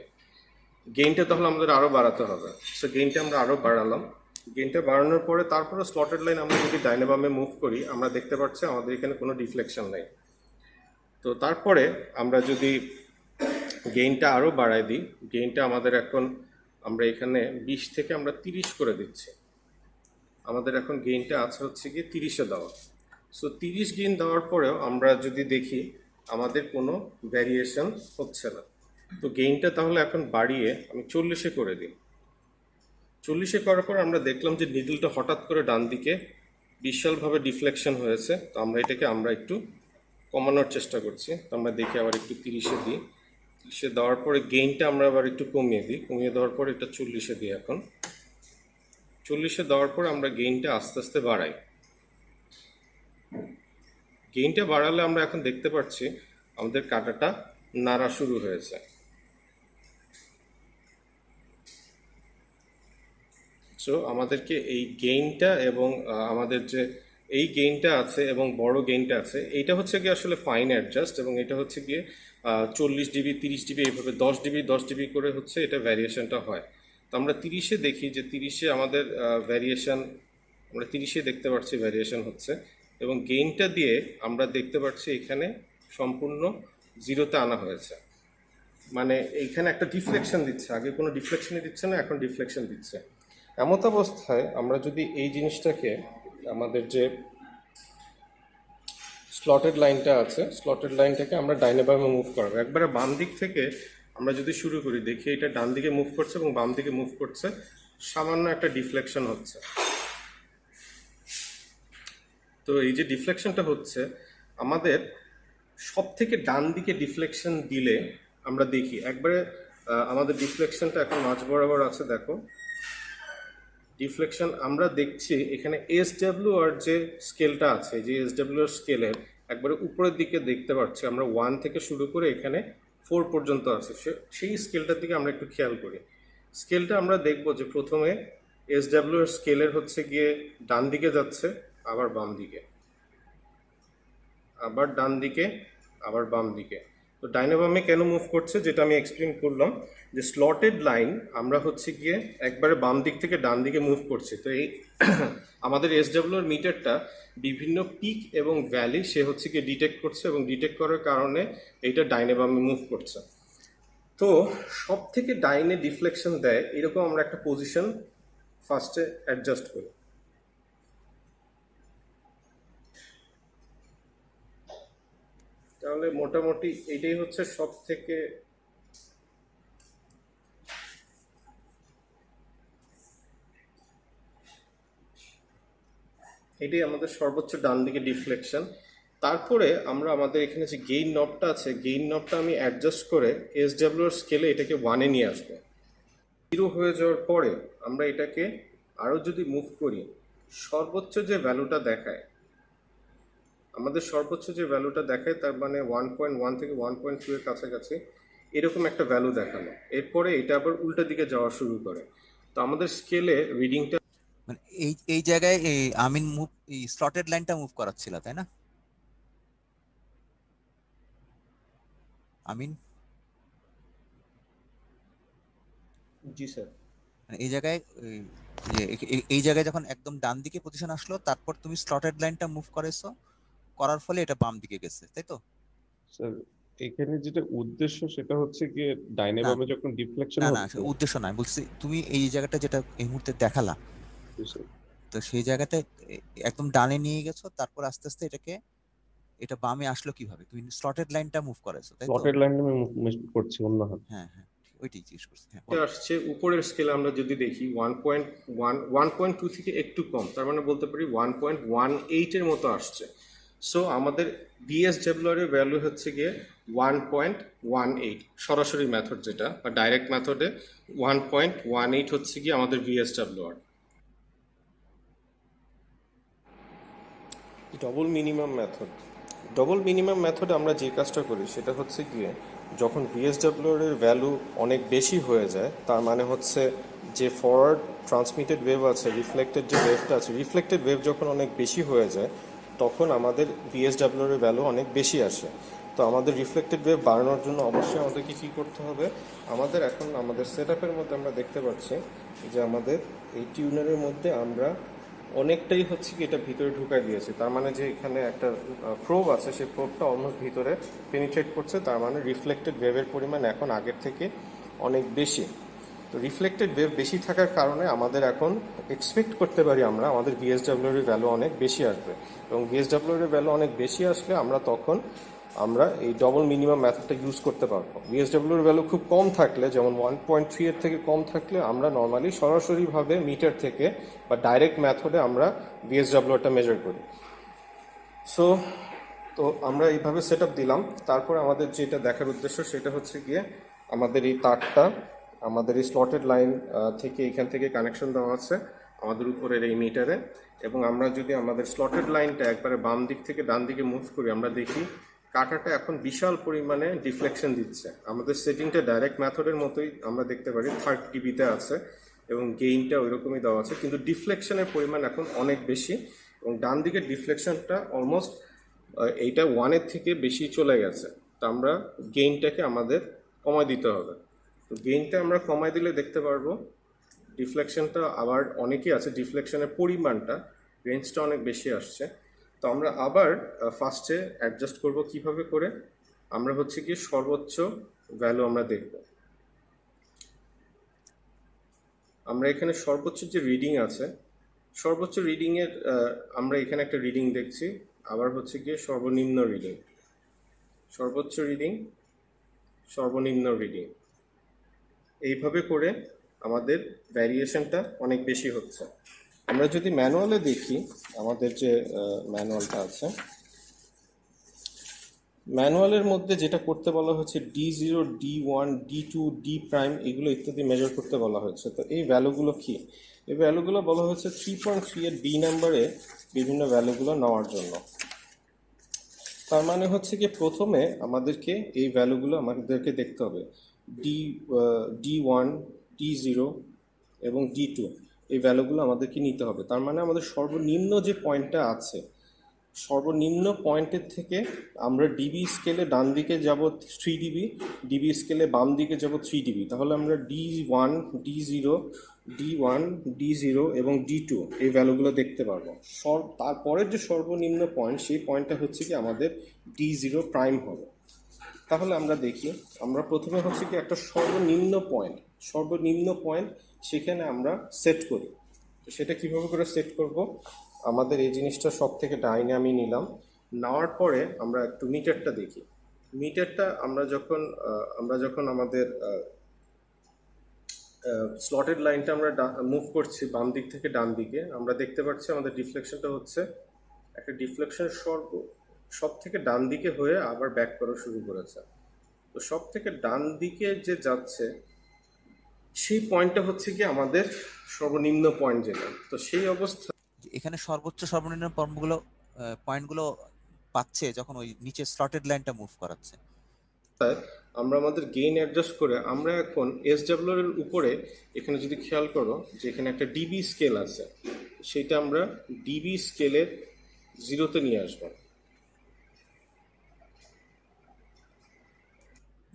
গেইনটা তাহলে আমাদের আরও বাড়াতে হবে। সো গেইনটা আমরা আরও বাড়ালাম। গেইনটা বাড়ানোর পরে তারপরে স্লটেড লাইন আমরা যদি ডাইনামোভাবে মুভ করি, আমরা দেখতে পাচ্ছি আমাদের এখানে কোনো ডিফ্লেকশন নাই। তো তারপরে আমরা যদি গেইনটা আরও বাড়ায় দিই, গেইনটা আমাদের এখন, আমরা এখানে 20 থেকে আমরা 30 করে দিচ্ছি। আমাদের এখন গেইনটা আছে হচ্ছে কি 30-এ দেওয়া। সো 30 গেইন দেওয়ার পরেও আমরা যদি দেখি আমাদের কোনো ভ্যারিয়েশন হচ্ছে না। তো গেইনটা তাহলে এখন বাড়িয়ে আমি 40-এ করে দিই। 40-এ করার পর আমরা দেখলাম যে নিডলটা হঠাৎ করে ডান দিকে বিশালভাবে ডিফ্লেকশন হয়েছে। তো আমরা এটাকে একটু কমানোর চেষ্টা করছি। তো আমরা দেখি আবার একটু 30-এ দিই। 30-এ দেওয়ার পরে গেইনটা আমরা আবার একটু কমিয়ে দিই। কমিয়ে দেওয়ার পরে এটা 40-এ দিই। এখন 40-এ দেওয়ার পরে আমরা গেইনটা আস্তে আস্তে বাড়াই। গেইনটা বাড়ালে আমরা এখন দেখতে পাচ্ছি আমাদের কাঁটাটা নাড়া শুরু হয়েছে। সো আমাদেরকে এই গেইনটা এবং আমাদের যে এই গেইনটা আছে এবং বড় গেইনটা আছে, এইটা হচ্ছে গিয়ে আসলে ফাইন অ্যাডজাস্ট, এবং এটা হচ্ছে গিয়ে 40 ডিবি 30 ডিবি এইভাবে 10 ডিবি করে হচ্ছে এটা ভ্যারিয়েশনটা হয়। তো আমরা 30-এ দেখি যে 30-এ আমাদের ভ্যারিয়েশন, আমরা 30-এ দেখতে পাচ্ছি ভ্যারিয়েশন হচ্ছে, এবং গেইনটা দিয়ে আমরা দেখতে পাচ্ছি এখানে সম্পূর্ণ 0-তে আনা হয়েছে। মানে এইখানে একটা ডিফ্লেকশন দিচ্ছে, আগে কোনো ডিফ্লেকশনই দিচ্ছে না, এখন ডিফ্লেকশন দিচ্ছে। এমত অবস্থায় আমরা যদি এই জিনিসটাকে, আমাদের যে স্লটেড লাইনটা আছে, স্লটেড লাইনটাকে আমরা ডাইনামোভাবে মুভ করবো। একবারে বাম দিক থেকে আমরা যদি শুরু করি, দেখি এটা ডান দিকে মুভ করছে এবং বাম দিকে মুভ করছে, সামান্য একটা ডিফ্লেকশন হচ্ছে। তো এই যে ডিফ্লেকশনটা হচ্ছে, আমাদের সব থেকে ডান দিকে ডিফ্লেকশন দিলে আমরা দেখি একবারে আমাদের ডিফ্লেকশনটা এখন মাঝ বরাবর আছে। দেখো ডিফ্লেকশন আমরা দেখছি এখানে এসডব্লিউ আর যে স্কেলটা আছে, যে এসডব্লিউ আর স্কেলের একবারে উপরের দিকে দেখতে পাচ্ছি আমরা 1 থেকে শুরু করে এখানে 4 পর্যন্ত আছে। সেই স্কেলটার দিকে আমরা একটু খেয়াল করি। স্কেলটা আমরা দেখব যে প্রথমে এসডব্লিউ আর স্কেলের হচ্ছে গিয়ে ডান দিকে যাচ্ছে, আবার বাম দিকে, আবার ডান দিকে, আবার বাম দিকে। তো ডাইনামোভাবে কেন মুভ করছে, যেটা আমি এক্সপ্লেন করলাম, যে স্লটেড লাইন আমরা হচ্ছে গিয়ে একবারে বাম দিক থেকে ডান দিকে মুভ করছি। তো এই আমাদের এসডব্লিউ মিটারটা বিভিন্ন পিক এবং ভ্যালি সে হচ্ছে গিয়ে ডিটেক্ট করছে, এবং ডিটেক্ট করার কারণে এইটা ডাইনামোভাবে মুভ করছে। তো সব থেকে ডাইনে ডিফ্লেকশন দেয় এরকম আমরা একটা পজিশন ফার্স্টে অ্যাডজাস্ট করি। তাহলে মোটামুটি এটাই হচ্ছে সব থেকে এটাই আমাদের সর্বোচ্চ ডান দিকে ডিফ্লেকশন। তারপরে আমরা আমাদের এখানে যে গেইন নবটা আছে, গেইন নবটা আমি অ্যাডজাস্ট করে এসডব্লিউ এর স্কেলে এটাকে 1-এ নিয়ে আসবো। 0 হয়ে যাওয়ার পরে আমরা এটাকে আরও যদি মুভ করি, সর্বোচ্চ যে ভ্যালুটা দেখায়, আমাদের সর্বোচ্চ যে ভ্যালুটা দেখায় তার মানে 1.1 থেকে 1.2 এর কাছাকাছি এরকম একটা ভ্যালু দেখালো। এরপরে এটা আবার উল্টা দিকে যাওয়া শুরু করে। তো আমাদের স্কেলে রিডিংটা মানে এই জায়গায় এই আমিন মুভ, এই স্লটেড লাইনটা মুভ করাচ্ছিল, তাই না আমিন? জি স্যার। মানে এই জায়গায় এই জায়গায় যখন একদম ডান দিকে পজিশন আসলো, তারপর তুমি স্লটেড লাইনটা মুভ করেছো, করার ফলে এটা বাম দিকে গেছে, তাই তো? স্যার এখানে যেটা উদ্দেশ্য সেটা হচ্ছে গিয়ে ডাইনে না বামে যখন ডিফ্লেকশন না না হচ্ছে। উদ্দেশ্য নয়, বলছি তুমি এই জায়গাটা যেটা এই মুহূর্তে দেখালা, তো সেই জায়গাটায় একদম ডানে নিয়ে গেছো, তারপর আস্তে আস্তে এটা বামে আসলো কিভাবে? তুমি স্লটেড লাইনটা মুভ করেছো তাই তো? স্লটেড লাইন আমি মুভ করছি অন্য হাত। হ্যাঁ হ্যাঁ, ওইটাই জিজ্ঞেস করছি। হ্যাঁ এটা বলো। আসছে উপরের স্কেলে আমরা যদি দেখি 1.2 থেকে একটু কম, তার মানে বলতে পারি 1.18 এর মতো আসছে। সো আমাদের ভিএসডব্লিউ এর ভ্যালু হচ্ছে গিয়ে 1.18, সরাসরি মেথড যেটা বা ডাইরেক্ট মেথডে 1.18 হচ্ছে গিয়ে আমাদের ভিএসডব্লিউ। ডবল মিনিমাম মেথডে আমরা যে কাজটা করি সেটা হচ্ছে গিয়ে যখন ভিএসডব্লিউ এর ভ্যালু অনেক বেশি হয়ে যায়, তার মানে হচ্ছে যে ফরওয়ার্ড ট্রান্সমিটেড ওয়েভ আছে, রিফ্লেক্টেড যে ওয়েভটা আছে, রিফ্লেক্টেড ওয়েভ যখন অনেক বেশি হয়ে যায় তখন আমাদের ভিএসডব্লিউ এর ভ্যালু অনেক বেশি আসে। তো আমাদের রিফ্লেক্টেড ওয়েভ বাড়ানোর জন্য অবশ্যই আমাদেরকে কী করতে হবে, আমাদের এখন আমাদের সেট আপের মধ্যে আমরা দেখতে পাচ্ছি যে আমাদের এই টিউনারের মধ্যে আমরা অনেকটাই হচ্ছে কি এটা ভিতরে ঢুকাই দিয়েছে, তার মানে যে এখানে একটা প্রোব আছে, সেই প্রোবটা অলমোস্ট ভিতরে পেনিট্রেট করছে, তার মানে রিফ্লেক্টেড ওয়েভের পরিমাণ এখন আগের থেকে অনেক বেশি। তো রিফ্লেক্টেড ওয়েভ বেশি থাকার কারণে আমাদের এখন এক্সপেক্ট করতে পারি আমরা আমাদের ভিএসডব্লিউ এর ভ্যালু অনেক বেশি আসবে, এবং ভিএসডব্লিউ এর ভ্যালু অনেক বেশি আসলে আমরা এই ডবল মিনিমাম মেথডটা ইউজ করতে পারবো। ভিএসডব্লিউ এর ভ্যালু খুব কম থাকলে, যেমন 1.3 এর থেকে কম থাকলে আমরা নর্মালি সরাসরিভাবে মিটার থেকে বা ডাইরেক্ট মেথডে আমরা ভিএসডব্লিউটা মেজার করি। তো আমরা এইভাবে সেট আপ দিলাম। তারপর আমাদের যেটা দেখার উদ্দেশ্য সেটা হচ্ছে গিয়ে আমাদের এই তারটা আমাদের এই স্লটেড লাইন থেকে এখান থেকে কানেকশন দেওয়া আছে আমাদের উপরের এই মিটারে, এবং আমরা যদি আমাদের স্লটেড লাইনটা একবারে বাম দিক থেকে ডান দিকে মুভ করি, আমরা দেখি কাটাটা এখন বিশাল পরিমাণে ডিফ্লেকশন দিচ্ছে। আমাদের সেটিংটা ডাইরেক্ট মেথডের মতোই আমরা দেখতে পারি 30 ডিবিতে আছে এবং গেইনটা ওই রকমই দেওয়া আছে, কিন্তু ডিফ্লেকশনের পরিমাণ এখন অনেক বেশি, এবং ডান দিকের ডিফ্লেকশনটা অলমোস্ট এইটা 1-এর থেকে বেশি চলে গেছে। তো আমরা গেইনটাকে আমাদের কমায় দিতে হবে। তো গেইনটা আমরা কমায় দিলে দেখতে পারবো ডিফ্লেকশনটা আবার অনেকই আছে, ডিফ্লেকশনের পরিমাণটা রেঞ্জটা অনেক বেশি আসছে। তো আমরা আবার ফার্স্টে অ্যাডজাস্ট করব কিভাবে করে, আমরা হচ্ছে কি সর্বোচ্চ ভ্যালু আমরা দেখব। আমরা এখানে সর্বোচ্চ যে রিডিং আছে, সর্বোচ্চ রিডিংয়ের আমরা এখানে একটা রিডিং দেখছি, আবার হচ্ছে গিয়ে সর্বনিম্ন রিডিং, সর্বোচ্চ রিডিং, সর্বনিম্ন রিডিং, এইভাবে করে আমাদের ভ্যারিয়েশনটা অনেক বেশি হচ্ছে। আমরা যদি ম্যানুয়ালে দেখি, আমাদের যে ম্যানুয়ালটা আছে, ম্যানুয়ালের মধ্যে যেটা করতে বলা হচ্ছে D0, D1, D2, D prime এগুলো ইত্যাদি মেজার করতে বলা হয়েছে। তো এই ভ্যালুগুলো কি? এই ভ্যালুগুলো বলা হচ্ছে 3.3 এর ডি নাম্বারে বিভিন্ন ভ্যালুগুলো নেওয়ার জন্য। তার মানে হচ্ছে কি প্রথমে আমাদেরকে এই ভ্যালুগুলো আমাদেরকে দেখতে হবে, D1, D0 এবং D2 এই ভ্যালুগুলো আমাদেরকে নিতে হবে। তার মানে আমাদের সর্বনিম্ন যে পয়েন্টটা আছে, সর্বনিম্ন পয়েন্টের থেকে আমরা ডিবি স্কেলে ডান দিকে যাব 3 ডিবি, ডিবি স্কেলে বাম দিকে যাব 3 ডিবি, তাহলে আমরা D1, D0 এবং D2 এই ভ্যালুগুলো দেখতে পারবো। তারপরের যে সর্বনিম্ন পয়েন্ট, সেই পয়েন্টটা হচ্ছে কি আমাদের D0 প্রাইম হবে। তাহলে আমরা দেখি, আমরা প্রথমে হচ্ছে কি একটা সর্বনিম্ন পয়েন্ট সেখানে আমরা সেট করি। তো সেটা কিভাবে করে সেট করব, আমাদের এই জিনিসটা সব থেকে ডাইনে আমি নিলাম, নেওয়ার পরে আমরা একটু মিটারটা দেখি। মিটারটা আমরা যখন আমাদের স্লটেড লাইনটা আমরা মুভ করছি বাম দিক থেকে ডান দিকে, আমরা দেখতে পাচ্ছি আমাদের ডিফ্লেকশনটা হচ্ছে একটা ডিফ্লেকশন সব থেকে ডান দিকে হয়ে আবার ব্যাক করা শুরু করেছে। তো সব থেকে ডান দিকে যে যাচ্ছে সেই পয়েন্টটা হচ্ছে কি আমাদের সর্বনিম্ন পয়েন্ট যেটা। তো সেই অবস্থা এখানে সর্বোচ্চ সর্বনিম্ন পয়েন্টগুলো পাচ্ছে যখন ওই নিচে স্লটেড লাইনটা মুভ করাচ্ছে। আমরা আমাদের গেইন অ্যাডজাস্ট করে আমরা এখন এসডব্লিউ এর উপরে এখানে যদি খেয়াল করো যে এখানে একটা ডিবি স্কেল আছে, সেটা আমরা ডিবি স্কেলের 0-তে নিয়ে আসবো।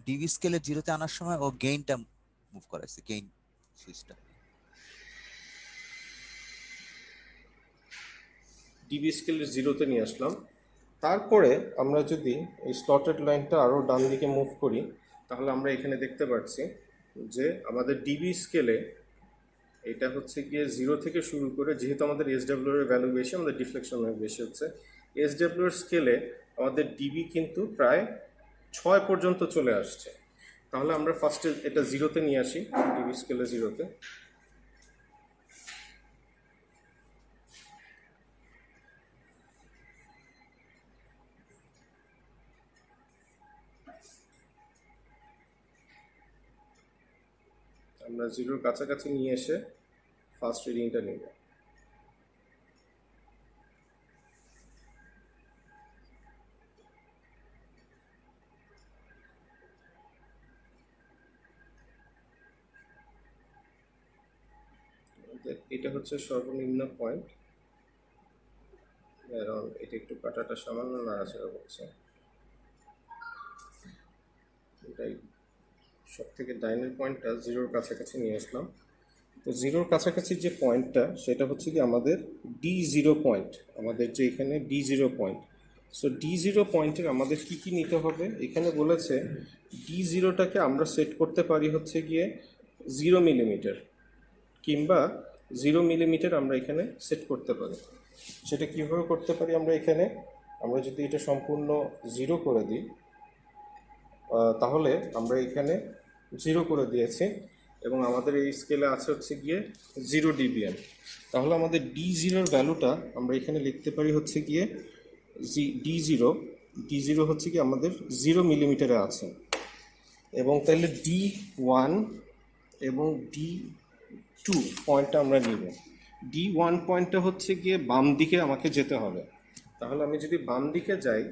ডিবি স্কেলে 0-তে আনার সময় ও গেইনটা মুভ করাচ্ছে, গেইন সুইচটা ডিবি স্কেলের 0-তে নিয়ে আসলাম। তারপরে আমরা যদি এই স্লটেড লাইনটা আরও ডান দিকে মুভ করি, তাহলে আমরা এখানে দেখতে পাচ্ছি যে আমাদের ডিবি স্কেলে এটা হচ্ছে গিয়ে 0 থেকে শুরু করে, যেহেতু আমাদের এসডব্লিউ এর ভ্যালু বেশি, আমাদের ডিফ্লেকশন বেশি হচ্ছে, এসডব্লিউ এর স্কেলে আমাদের ডিবি কিন্তু প্রায় 6 পর্যন্ত চলে আসছে। তাহলে আমরা ফার্স্টে এটা 0-তে নিয়ে আসি, ডিবি স্কেলে 0-তে। আমরা 0-র কাছাকাছি নিয়ে এসে ফার্স্ট রিডিংটা নেব। এটা হচ্ছে সর্বনিম্ন পয়েন্ট, কারণ এটা একটু কাটাটা সামান্য নাড়াচাড়া করছে। এটাই সব থেকে ডাইনের পয়েন্টটা 0-র কাছাকাছি নিয়ে আসলাম। তো 0-র কাছাকাছি যে পয়েন্টটা, সেটা হচ্ছে কি আমাদের D0 পয়েন্ট, আমাদের যে এখানে D0 পয়েন্ট। সো D0 পয়েন্টের আমাদের কি কি নিতে হবে, এখানে বলেছে D0টাকে আমরা সেট করতে পারি হচ্ছে গিয়ে 0 মিলিমিটার, কিংবা 0 মিলিমিটার আমরা এখানে সেট করতে পারি। সেটা কীভাবে করতে পারি, আমরা যদি এটা সম্পূর্ণ 0 করে দিই, তাহলে আমরা এখানে 0 করে দিয়েছি এবং আমাদের এই স্কেলে আছে হচ্ছে গিয়ে 0 ডিবিএম। তাহলে আমাদের D0-র ভ্যালুটা আমরা এখানে লিখতে পারি হচ্ছে গিয়ে D0 হচ্ছে কি আমাদের 0 মিলিমিটারে আছে, এবং তাহলে D1 এবং D2 পয়েন্টটা আমরা নিব। D1 পয়েন্টটা হচ্ছে গিয়ে বাম দিকে আমাকে যেতে হবে। তাহলে আমি যদি বাম দিকে যাই,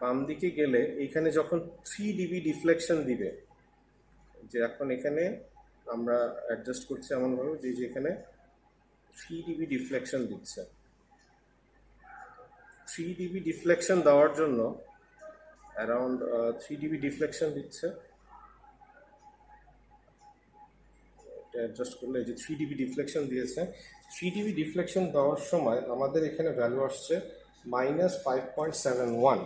বাম দিকে গেলে এইখানে যখন 3 ডিবি ডিফ্লেকশন দিবে, যে এখন এখানে আমরা অ্যাডজাস্ট করছি এমনভাবে যে এখানে 3 ডিবি ডিফ্লেকশন দিচ্ছে। 3 ডিবি ডিফ্লেকশন দেওয়ার জন্য অ্যারাউন্ড 3 ডিবি ডিফ্লেকশন দিচ্ছে, এটা অ্যাডজাস্ট করলে এই যে 3 ডিবি ডিফ্লেকশন দিয়েছে। 3 ডিবি ডিফ্লেকশন দেওয়ার সময় আমাদের এখানে ভ্যালু আসছে -5.71।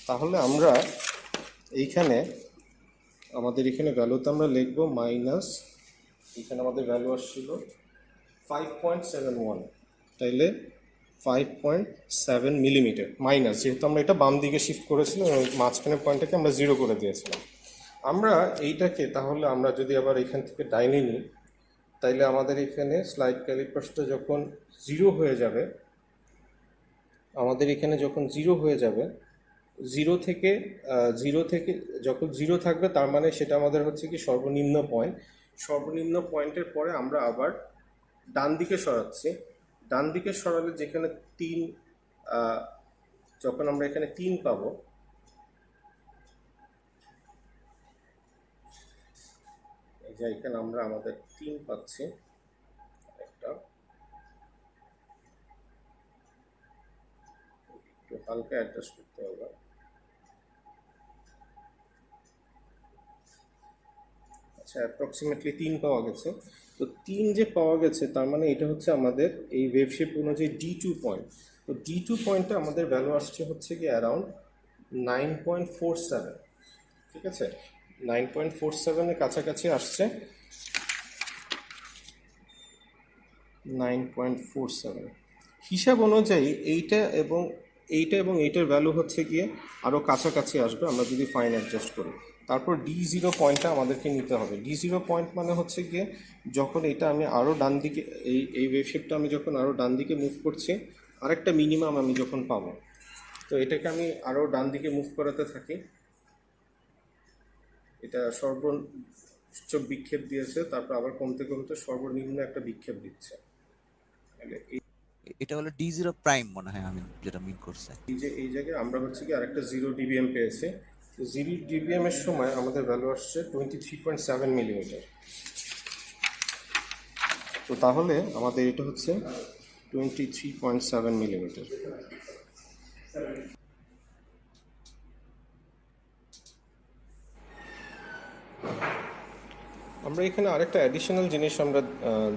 তাহলে আমরা এইখানে আমাদের এখানে ভ্যালুতে আমরা লিখব মাইনাস, এখানে আমাদের ভ্যালু আসছিল 5.71, তাইলে 5.7 মিলিমিটার মাইনাস, যেহেতু আমরা এটা বাম দিকে শিফট করেছিলাম এবং মাঝখানের পয়েন্টটাকে আমরা 0 করে দিয়েছিলাম। আমরা এইটাকে তাহলে আমরা যদি আবার এখান থেকে ডাইনে নিই, তাইলে আমাদের এখানে স্লাইড ক্যালিপার্সটা যখন 0 হয়ে যাবে, আমাদের এখানে যখন 0 হয়ে যাবে, 0 থেকে যখন 0 থাকবে, তার মানে সেটা আমাদের হচ্ছে কি সর্বনিম্ন পয়েন্ট। সর্বনিম্ন পয়েন্টের পরে আমরা আবার ডান দিকে সরাচ্ছি। ডান দিকে সরালে যেখানে 3, যখন আমরা এখানে 3 পাবো, এই যে এখানে আমরা আমাদের 3 পাচ্ছি, একটা একটু হালকা অ্যাডজাস্ট করতে হবে। আচ্ছা, অ্যাপ্রক্সিমেটলি 3 পাওয়া গেছে। তো 3 যে পাওয়া গেছে, তার মানে এটা হচ্ছে আমাদের এই ওয়েভ শেপ অনুযায়ী D2 পয়েন্ট। তো D2 পয়েন্টে আমাদের ভ্যালু আসছে হচ্ছে কি অ্যারাউন্ড 9.47, ঠিক আছে, 9.47-এর কাছাকাছি আসছে। 9.47 হিসাব অনুযায়ী এইটা এবং এইটার ভ্যালু হচ্ছে গিয়ে আরও কাছাকাছি আসবে আমরা যদি ফাইন অ্যাডজাস্ট করি। তারপর D0 পয়েন্টটা আমাদেরকে নিতে হবে। D0 পয়েন্ট মানে হচ্ছে গিয়ে যখন এটা আমি আরও ডান দিকে, এই ওয়েভ শেপটা আমি যখন আরও ডান দিকে মুভ করছি, আরেকটা মিনিমাম আমি যখন পাবো, তো এটাকে আমি আরও ডান দিকে মুভ করাতে থাকি। এটা সর্বোচ্চ বিক্ষেপ দিয়েছে, তারপর আবার কমতে কমতে সর্বনিম্ন একটা বিক্ষেপ দিচ্ছে। এটা হলো D0 প্রাইম মনে হয়, আমি যেটা মিন করছি। এই জায়গায় আমরা হচ্ছে কি আরেকটা 0 ডিবিএম পেয়েছি। তো 0 ডিবিএম এর সময় আমাদের ভ্যালু আসছে 23.7 মিলিমিটার। তো তাহলে আমাদের এটা হচ্ছে 23.7 মিলিমিটার। আমরা এখানে আরেকটা অ্যাডিশনাল জিনিস আমরা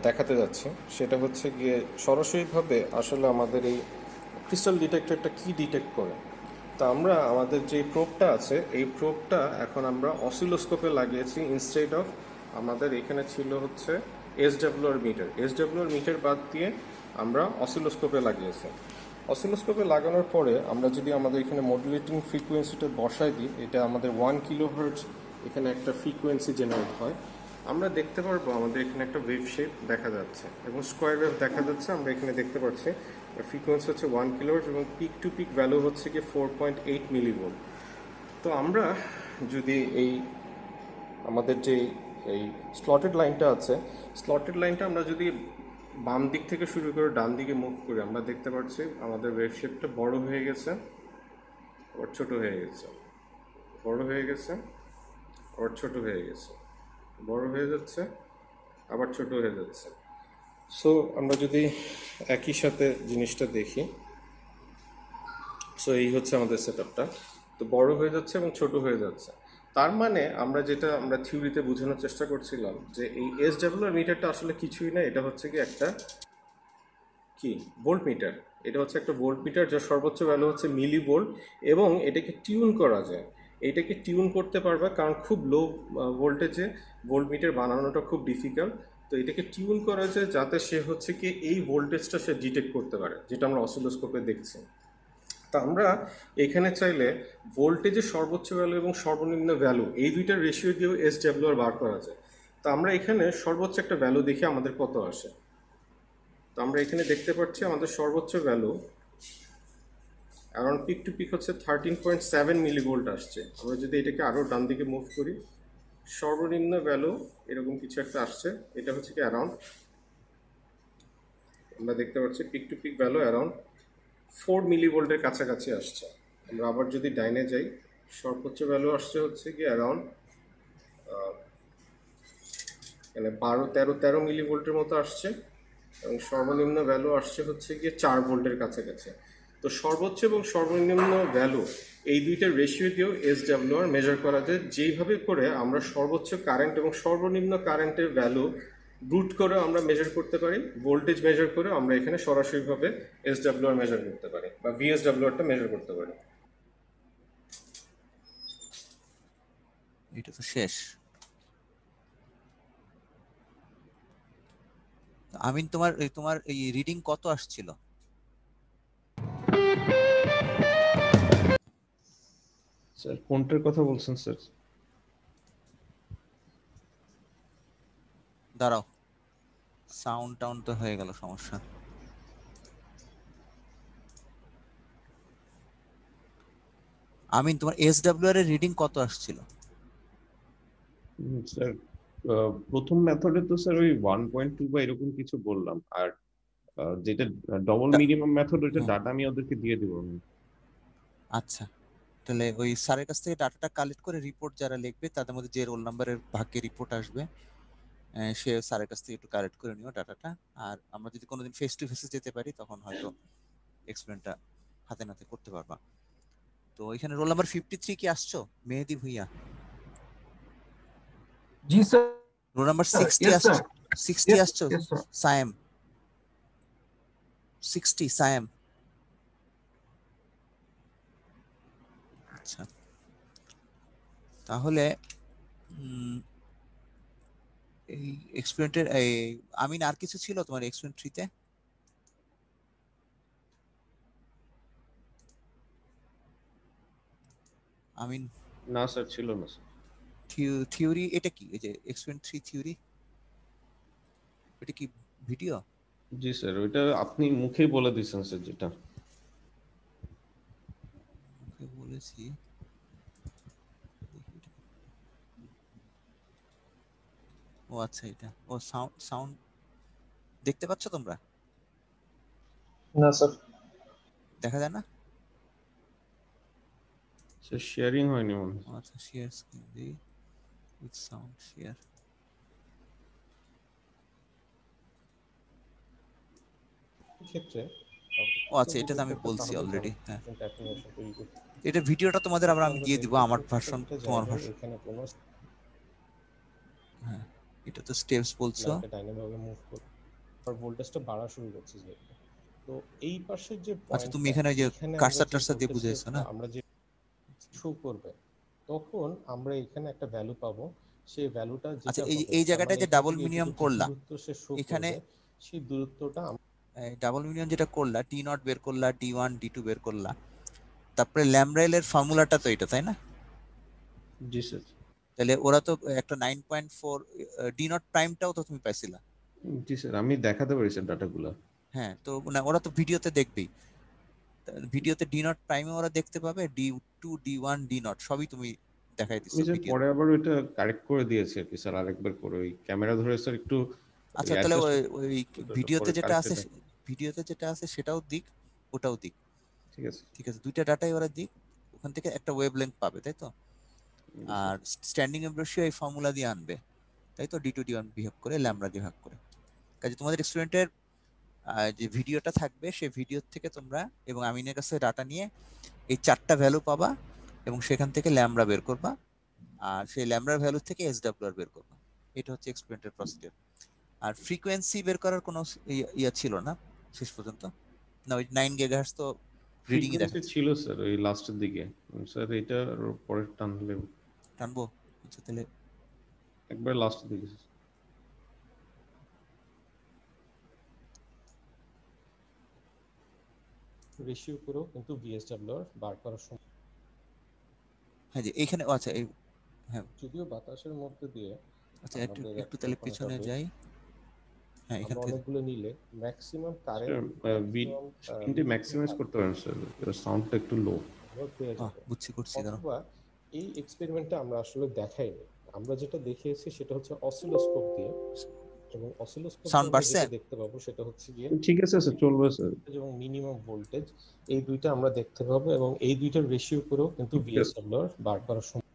দেখাতে যাচ্ছি, সেটা হচ্ছে গিয়ে সরাসরিভাবে আসলে আমাদের এই ক্রিস্টাল ডিটেক্টরটা কি ডিটেক্ট করে? তো আমরা আমাদের যে প্রোবটা আছে এই প্রোবটা এখন আমরা অসিলোস্কোপে লাগিয়েছি ইনস্টেড অফ আমাদের এখানে ছিল হচ্ছে এসডব্লিউআর মিটার। এসডব্লিউআর মিটার বাদ দিয়ে আমরা অসিলোস্কোপে লাগিয়েছি। অসিলোস্কোপে লাগানোর পরে আমরা যদি আমাদের এখানে মডুলেটিং ফ্রিকোয়েন্সিটা বসাই দিই, এটা আমাদের 1 কিলোহার্টজ এখানে একটা ফ্রিকোয়েন্সি জেনারেট হয়। আমরা দেখতে পারবো আমাদের এখানে একটা ওয়েভ শেপ দেখা যাচ্ছে এবং স্কোয়ার ওয়েভ দেখা যাচ্ছে। আমরা এখানে দেখতে পাচ্ছি ফ্রিকোয়েন্সি হচ্ছে 1 কিলোহার্টজ এবং পিক টু পিক ভ্যালু হচ্ছে কি 4.8 মিলিভোল্ট। তো আমরা যদি এই আমাদের যে এই স্লটেড লাইনটা আছে, স্লটেড লাইনটা আমরা যদি বাম দিক থেকে শুরু করে ডান দিকে মুভ করি, আমরা দেখতে পাচ্ছি আমাদের ওয়েভ শেপটা বড় হয়ে গেছে, আবার ছোট হয়ে গেছে, বড় হয়ে গেছে, আবার ছোট হয়ে গেছে, বড় হয়ে যাচ্ছে, আবার ছোট হয়ে যাচ্ছে। সো আমরা যদি একই সাথে জিনিসটা দেখি, সো এই হচ্ছে আমাদের সেটআপটা। তো বড় হয়ে যাচ্ছে এবং ছোট হয়ে যাচ্ছে। তার মানে আমরা যেটা আমরা থিওরিতে বোঝানোর চেষ্টা করছিলাম যে এই এসডব্লিউআর মিটারটা আসলে কিছুই না, এটা হচ্ছে কি একটা কি ভোল্ট মিটার। এটা হচ্ছে একটা ভোল্ট মিটার যার সর্বোচ্চ ভ্যালু হচ্ছে মিলি ভোল্ট এবং এটাকে টিউন করা যায়। এটাকে টিউন করতে পারবে কারণ খুব লো ভোল্টেজে ভোল্ট মিটার বানানোটা খুব ডিফিকাল্ট। তো এটাকে টিউন করা যায় যাতে সে হচ্ছে কি এই ভোল্টেজটা সে ডিটেক্ট করতে পারে, যেটা আমরা অসিলোস্কোপে দেখছি। তা আমরা এখানে চাইলে ভোল্টেজের সর্বোচ্চ ভ্যালু এবং সর্বনিম্ন ভ্যালু এই দুইটার রেশিও দিয়েও এসডব্লিউআর বার করা যায়। তো আমরা এখানে সর্বোচ্চ একটা ভ্যালু দেখি আমাদের কত আসে। তো আমরা এখানে দেখতে পাচ্ছি আমাদের সর্বোচ্চ value around peak to peak হচ্ছে 13.7 মিলিভোল্ট আসছে। আমরা যদি এটাকে আরও ডান দিকে মুভ করি, সর্বনিম্ন ভ্যালু এরকম কিছু একটা আসছে, এটা হচ্ছে কি অ্যারাউন্ড, আমরা দেখতে পাচ্ছি peak to peak value around 4 মিলিভোল্টের কাছাকাছি আসছে। আমরা আবার যদি ডাইনে যাই, সর্বোচ্চ ভ্যালু আসছে হচ্ছে কি অ্যারাউন্ড মানে 12-13 মিলিভোল্টের মতো আসছে এবং সর্বনিম্ন ভ্যালু আসছে হচ্ছে গিয়ে 4 ভোল্টের কাছাকাছি। তো সর্বোচ্চ এবং সর্বনিম্ন ভ্যালু এই দুইটার রেশিও দিয়েও এসডব্লিউআর মেজার করা যায়। যেইভাবে করে আমরা সর্বোচ্চ কারেন্ট এবং সর্বনিম্ন কারেন্টের ভ্যালু রুট করে আমরা মেজার করতে পারি, ভোল্টেজ মেজার করে আমরা এখানে সরাসরিভাবে এসডব্লিউআর মেজার করতে পারি বা ভিএসডব্লিউআরটা মেজার করতে পারি। এটা তো শেষ। আমিন, তোমার এই রিডিং কত আসছিল? স্যার কোনটার কথা বলছেন স্যার? দাঁড়াও, সাউন্ড টাউন তো হয়ে গেল সমস্যা। আমিন, তোমার এসডব্লিউআর এর রিডিং কত আসছিল? স্যার প্রথম মেথডে তো স্যার ওই 1.2 বা এরকম কিছু বললাম, আর যেটা ডবল মিনিমাম মেথড ওইটা ডাটা আমি ওদেরকে দিয়ে দিব। আচ্ছা, তাহলে ওই স্যারের কাছ থেকে ডাটাটা কালেক্ট করে রিপোর্ট যারা লিখবে তাদের মধ্যে যে রোল নাম্বারের ভাগ্যে রিপোর্ট আসবে সে স্যারের কাছ থেকে একটু কালেক্ট করে নিও ডাটাটা। আর আমরা যদি কোনোদিন ফেস টু ফেসে যেতে পারি তখন হয়তো এক্সপ্লেনটা হাতে নাতে করতে পারবা। তো এখানে রোল নাম্বার 53 কি আসছো? মেহেদি ভুইয়া। জি স্যার। রোল নাম্বার 60 আসছো? 60 আসছো? সায়েম 60 সায়েম। আচ্ছা, তাহলে এই এক্সপেরিমেন্টের এই আমিন আর কিছু ছিল তোমার এক্সপেরিমেন্ট 3 তে? আমিন না স্যার, ছিল না স্যার। থিওরি এটা কি? এই যে এক্সপেরিমেন্ট 3 থিওরি, এটা কি ভিডিও? জি স্যার, ওইটা আপনি মুখেই বলে দিয়েছেন স্যার। যেটা ওকে বলেছি, ও আচ্ছা এটা। ও সাউন্ড দেখতে পাচ্ছ তোমরা? না স্যার। দেখা যায় না? স্যার শেয়ারিং হয়নি মনে হয়। আচ্ছা, share screen the with sound share. ক্ষেত্রে ও আচ্ছা, এটা তো আমি বলছি অলরেডি। হ্যাঁ, এটা ভিডিওটা তোমাদের আবার আমি দিয়ে দিব, আমার ভার্সন তোমার ভার্সন। এখানে কোনো হ্যাঁ, এটা তো স্টেপস বলছো। ডাইনামিক ভাবে মুভ করে আর ভোল্টেজটা বাড়া শুরু করছে যে তো এই পাশের যে আচ্ছা তুমি পয়েন্টটা, এখানে ওই যে এইখানে আমরা কার্সার যে টার্সার দিয়ে ভোল্টেজ বুঝাইছো না? আমরা যে শো করবে, তখন আমরা এখানে একটা ভ্যালু পাবো। সেই ভ্যালুটা আচ্ছা যেটা এই হবে, এই তার জায়গাটা মানে যে এখান ডাবল থেকে মিনিমাম এতটুকু যে করলা, দূরত্ব সে শো এখানে করবে, সেই দূরত্বটা ডাবল মিনিমাম যেটা করলা, টি নট বের করলা, টি ওয়ান টি টু বের করলা, তারপরে ল্যামরেল এর ফর্মুলাটা তো এটা, তাই না? জি স্যার। তাহলে ওরা তো একটা 9.4 ডি নট প্রাইমটাও তো তুমি পাইছিলা। জি স্যার, আমি দেখাতে পারি স্যার ডাটাগুলো। হ্যাঁ, তো না ওরা তো ভিডিওতে দেখবেই, ভিডিওতে ডি নট প্রাইমে ওরা দেখতে পাবে, D two D one D nought সবই তুমি দেখাই দিচ্ছ আমি স্যার ভিডিও। পরে আবার ওইটা কারেক্ট করে দিয়েছি আর কি স্যার, আরেকবার করে ওই ক্যামেরা ধরে স্যার একটু আচ্ছা তাহলে অ্যাডজাস্ট ওই ভিডিওতে যেটা আছে, ভিডিওতে যেটা আছে সেটাও দিক, ওটাও দিক। ঠিক আছে। ঠিক আছে, দুইটা ডাটাই ওরা দিক, ওখান থেকে একটা ওয়েভ লেন্থ পাবে, তাই তো? আর স্ট্যান্ডিং ওয়েভ রেশিও এই ফর্মুলা দিয়ে আনবে, তাই তো? ডি টু ডি ওয়ান বিভাগ করে ল্যামডা দিয়ে ভাগ করে। কাজে তোমাদের স্টুডেন্টের যে ভিডিওটা থাকবে সেই ভিডিও থেকে তোমরা এবং আমিনের কাছে ডাটা নিয়ে এই চারটা ভ্যালু পাবা এবং সেখান থেকে ল্যামডা বের করবা, আর সেই ল্যামডার ভ্যালু থেকে এসডব্লিউআর বের করবা। এটা হচ্ছে এক্সপেরিমেন্টের প্রসিডিউর। আর ফ্রিকোয়েন্সি বের করার কোনো ইয়া ছিল না শেষ পর্যন্ত না? ওই 9 গিগাহার্টজ তো রিডিং ই দেখাচ্ছে। ছিল স্যার ওই লাস্টের দিকে স্যার, এটা পরে টানলে টানবো? আচ্ছা তাহলে একবার লাস্টের দিকে। রেশিও করেও কিন্তু ভিএসডব্লিউআর বার করার সময়, হ্যাঁ যে এইখানে আচ্ছা এই হ্যাঁ যদিও বাতাসের মধ্যে দিয়ে আচ্ছা একটু তাহলে পিছনে যাই। হ্যাঁ এখান আমরা থেকে অনেকগুলো নিলে ম্যাক্সিমাম কারেন্ট স্ক্রিনটি ম্যাক্সিমাইজ করতে পারেন স্যার, সাউন্ডটা একটু লো। পেয়ে যাবে। বুঝছি করছি দাঁড়াও। অথবা এই এক্সপেরিমেন্টটা আমরা আসলে দেখাইনি, আমরা যেটা দেখিয়েছি সেটা হচ্ছে অসিলোস্কোপ দিয়ে, এবং অসিলোস্কোপ সাউন্ড দিয়ে বাড়ছে? যেটা দেখতে পাবো সেটা হচ্ছে গিয়ে ঠিক আছে স্যার, চলবে স্যার। এবং মিনিমাম ভোল্টেজ, এই দুইটা আমরা দেখতে পাবো, এবং এই দুইটার রেশিও করেও কিন্তু ভিএসডব্লিউআর বার করার সময়।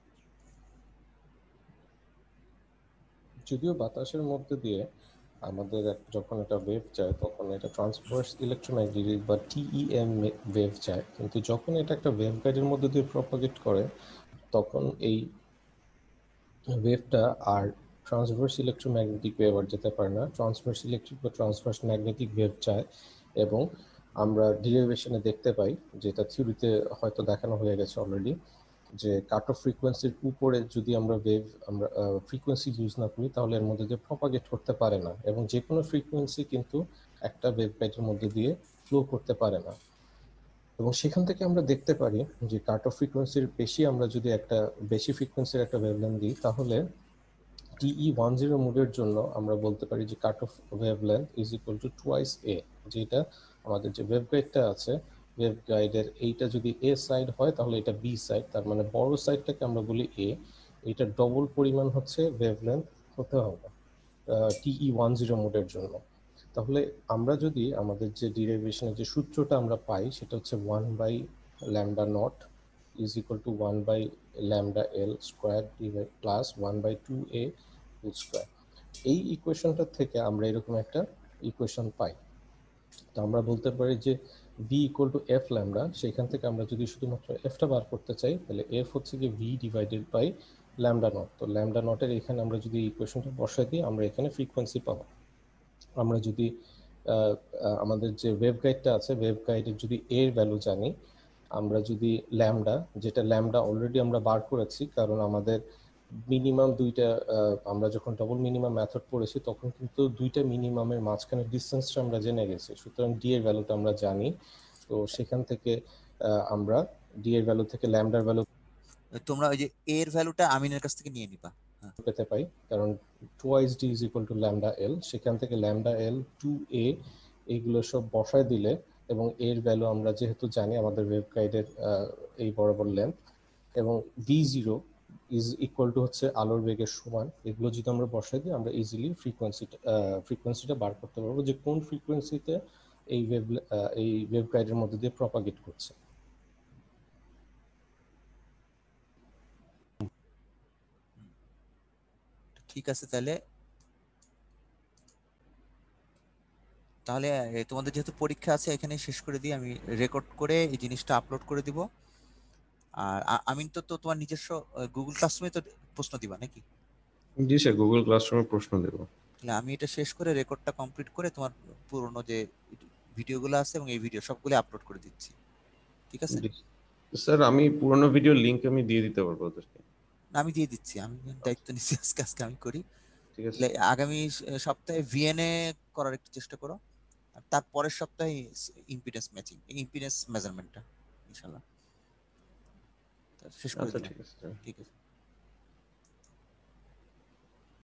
যদিও বাতাসের মধ্যে দিয়ে আমাদের যখন এটা ওয়েভ যায় তখন এটা ট্রান্সভার্স ইলেকট্রোম্যাগনেটিক বা টিইএম ওয়েভ যায়, কিন্তু যখন এটা একটা ওয়েভ গাইডের মধ্যে দিয়ে প্রপাগেট করে তখন এই ওয়েভটা আর ট্রান্সভার্স ইলেকট্রোম্যাগনেটিক ওয়েভ আর যেতে পারে না, ট্রান্সভার্স ইলেকট্রিক বা ট্রান্সভার্স ম্যাগনেটিক ওয়েভ যায়। এবং আমরা ডিরাইভেশনে দেখতে পাই, যেটা থিওরিতে হয়তো দেখানো হয়ে গেছে অলরেডি, যে কাট অফ ফ্রিকোয়েন্সির উপরে যদি আমরা ফ্রিকোয়েন্সি ইউজ না করি তাহলে এর মধ্যে দিয়ে প্রপাগেট করতে পারে না, এবং যে কোনো ফ্রিকোয়েন্সি কিন্তু একটা ওয়েভ গাইডের মধ্যে দিয়ে ফ্লো করতে পারে না। এবং সেখান থেকে আমরা দেখতে পারি যে কাট অফ ফ্রিকোয়েন্সির বেশি আমরা যদি একটা বেশি ফ্রিকোয়েন্সির একটা ওয়েভলেন্থ দিই, তাহলে TE10 মোডের জন্য আমরা বলতে পারি যে cut off wavelength is equal to twice A, যেটা আমাদের যে ওয়েভ গাইডটা আছে, ওয়েভ গাইডের এইটা যদি এ সাইড হয় তাহলে এটা বি সাইড, তার মানে বড় সাইডটাকে আমরা বলি এ, এটা ডবল পরিমাণ হচ্ছে ওয়েভলেন্থ হতে হবে TE10 মোডের জন্য। তাহলে আমরা যদি আমাদের যে ডিরাইভেশনের যে সূত্রটা আমরা পাই সেটা হচ্ছে 1/λ0 is equal to 1/λL square plus 1/2a whole square. এই ইকুয়েশনটা থেকে আমরা এরকম একটা ইকুয়েশন পাই। তো আমরা বলতে পারি যে v equal to F lambda, সেখান থেকে আমরা যদি শুধুমাত্র এফটা বার করতে চাই তাহলে এফ হচ্ছে কি v divided by lambda nought. তো ল্যামডা নটের এখানে আমরা যদি ইকুয়েশনটা বসাই দিই আমরা এখানে ফ্রিকোয়েন্সি পাবো। আমরা যদি আমাদের যে ওয়েভ গাইডটা আছে, ওয়েভ গাইডের যদি এর ভ্যালু জানি, আমরা যদি ল্যামডা, যেটা ল্যামডা অলরেডি আমরা বার করেছি, কারণ আমাদের মিনিমাম দুইটা, আমরা যখন ডবল মিনিমাম মেথড পড়েছি তখন কিন্তু দুইটা মিনিমামের মাঝখানে ডিসটেন্সটা আমরা জেনে গেছি, সুতরাং ডি এর ভ্যালুটা আমরা জানি। তো সেখান থেকে আমরা ডি এর ভ্যালু থেকে ল্যামডার ভ্যালু তোমরা ওই যে এর ভ্যালুটা আমিনের কাছ থেকে নিয়ে নিবা পেতে পাই, কারণ twice D is equal to lambda L, সেখান থেকে ল্যামডা এল 2a এইগুলো সব বসায় দিলে, এবং এর ভ্যালু আমরা যেহেতু জানি আমাদের ওয়েভ গাইডের এই বরাবর লেন্থ, এবং v0 ইজ ইকুয়াল টু হচ্ছে আলোর বেগের সমান, এগুলো যদি আমরা বসাই দিই আমরা ইজিলি ফ্রিকোয়েন্সিটা বার করতে পারবো যে কোন ফ্রিকোয়েন্সিতে এই ওয়েভ গাইডের মধ্যে দিয়ে প্রপাগেট করছে। ঠিক আছে, তাহলে তোমাদের যেহেতু পরীক্ষা আছে এখানে শেষ করে দিই, আমি রেকর্ড করে এই জিনিসটা আপলোড করে দিব। আর আমিন তো তোমার নিজস্ব গুগল ক্লাসরুমে তো প্রশ্ন দিবা নাকি? জি স্যার, গুগল ক্লাসরুমে প্রশ্ন দেব। তাহলে আমি এটা শেষ করে রেকর্ডটা কমপ্লিট করে তোমার পুরনো যে ভিডিওগুলো আছে এবং এই ভিডিও সবগুলো আপলোড করে দিচ্ছি, ঠিক আছে? স্যার আমি পুরোনো ভিডিওর লিংক আমি দিয়ে দিতে পারবো ওদেরকে। না, আমি দিয়ে দিচ্ছি, আমি দায়িত্ব নিচ্ছি, আজকে আমি করি। ঠিক আছে। তাহলে আগামী সপ্তাহে ভিএনএ করার একটু চেষ্টা করো, আর তার পরের সপ্তাহে ইম্পিডেন্স ম্যাচিং, ইম্পিডেন্স মেজারমেন্টটা ইনশাআল্লাহ শেষ করে আচ্ছা দিলাম। ঠিক আছে স্যার। ঠিক আছে।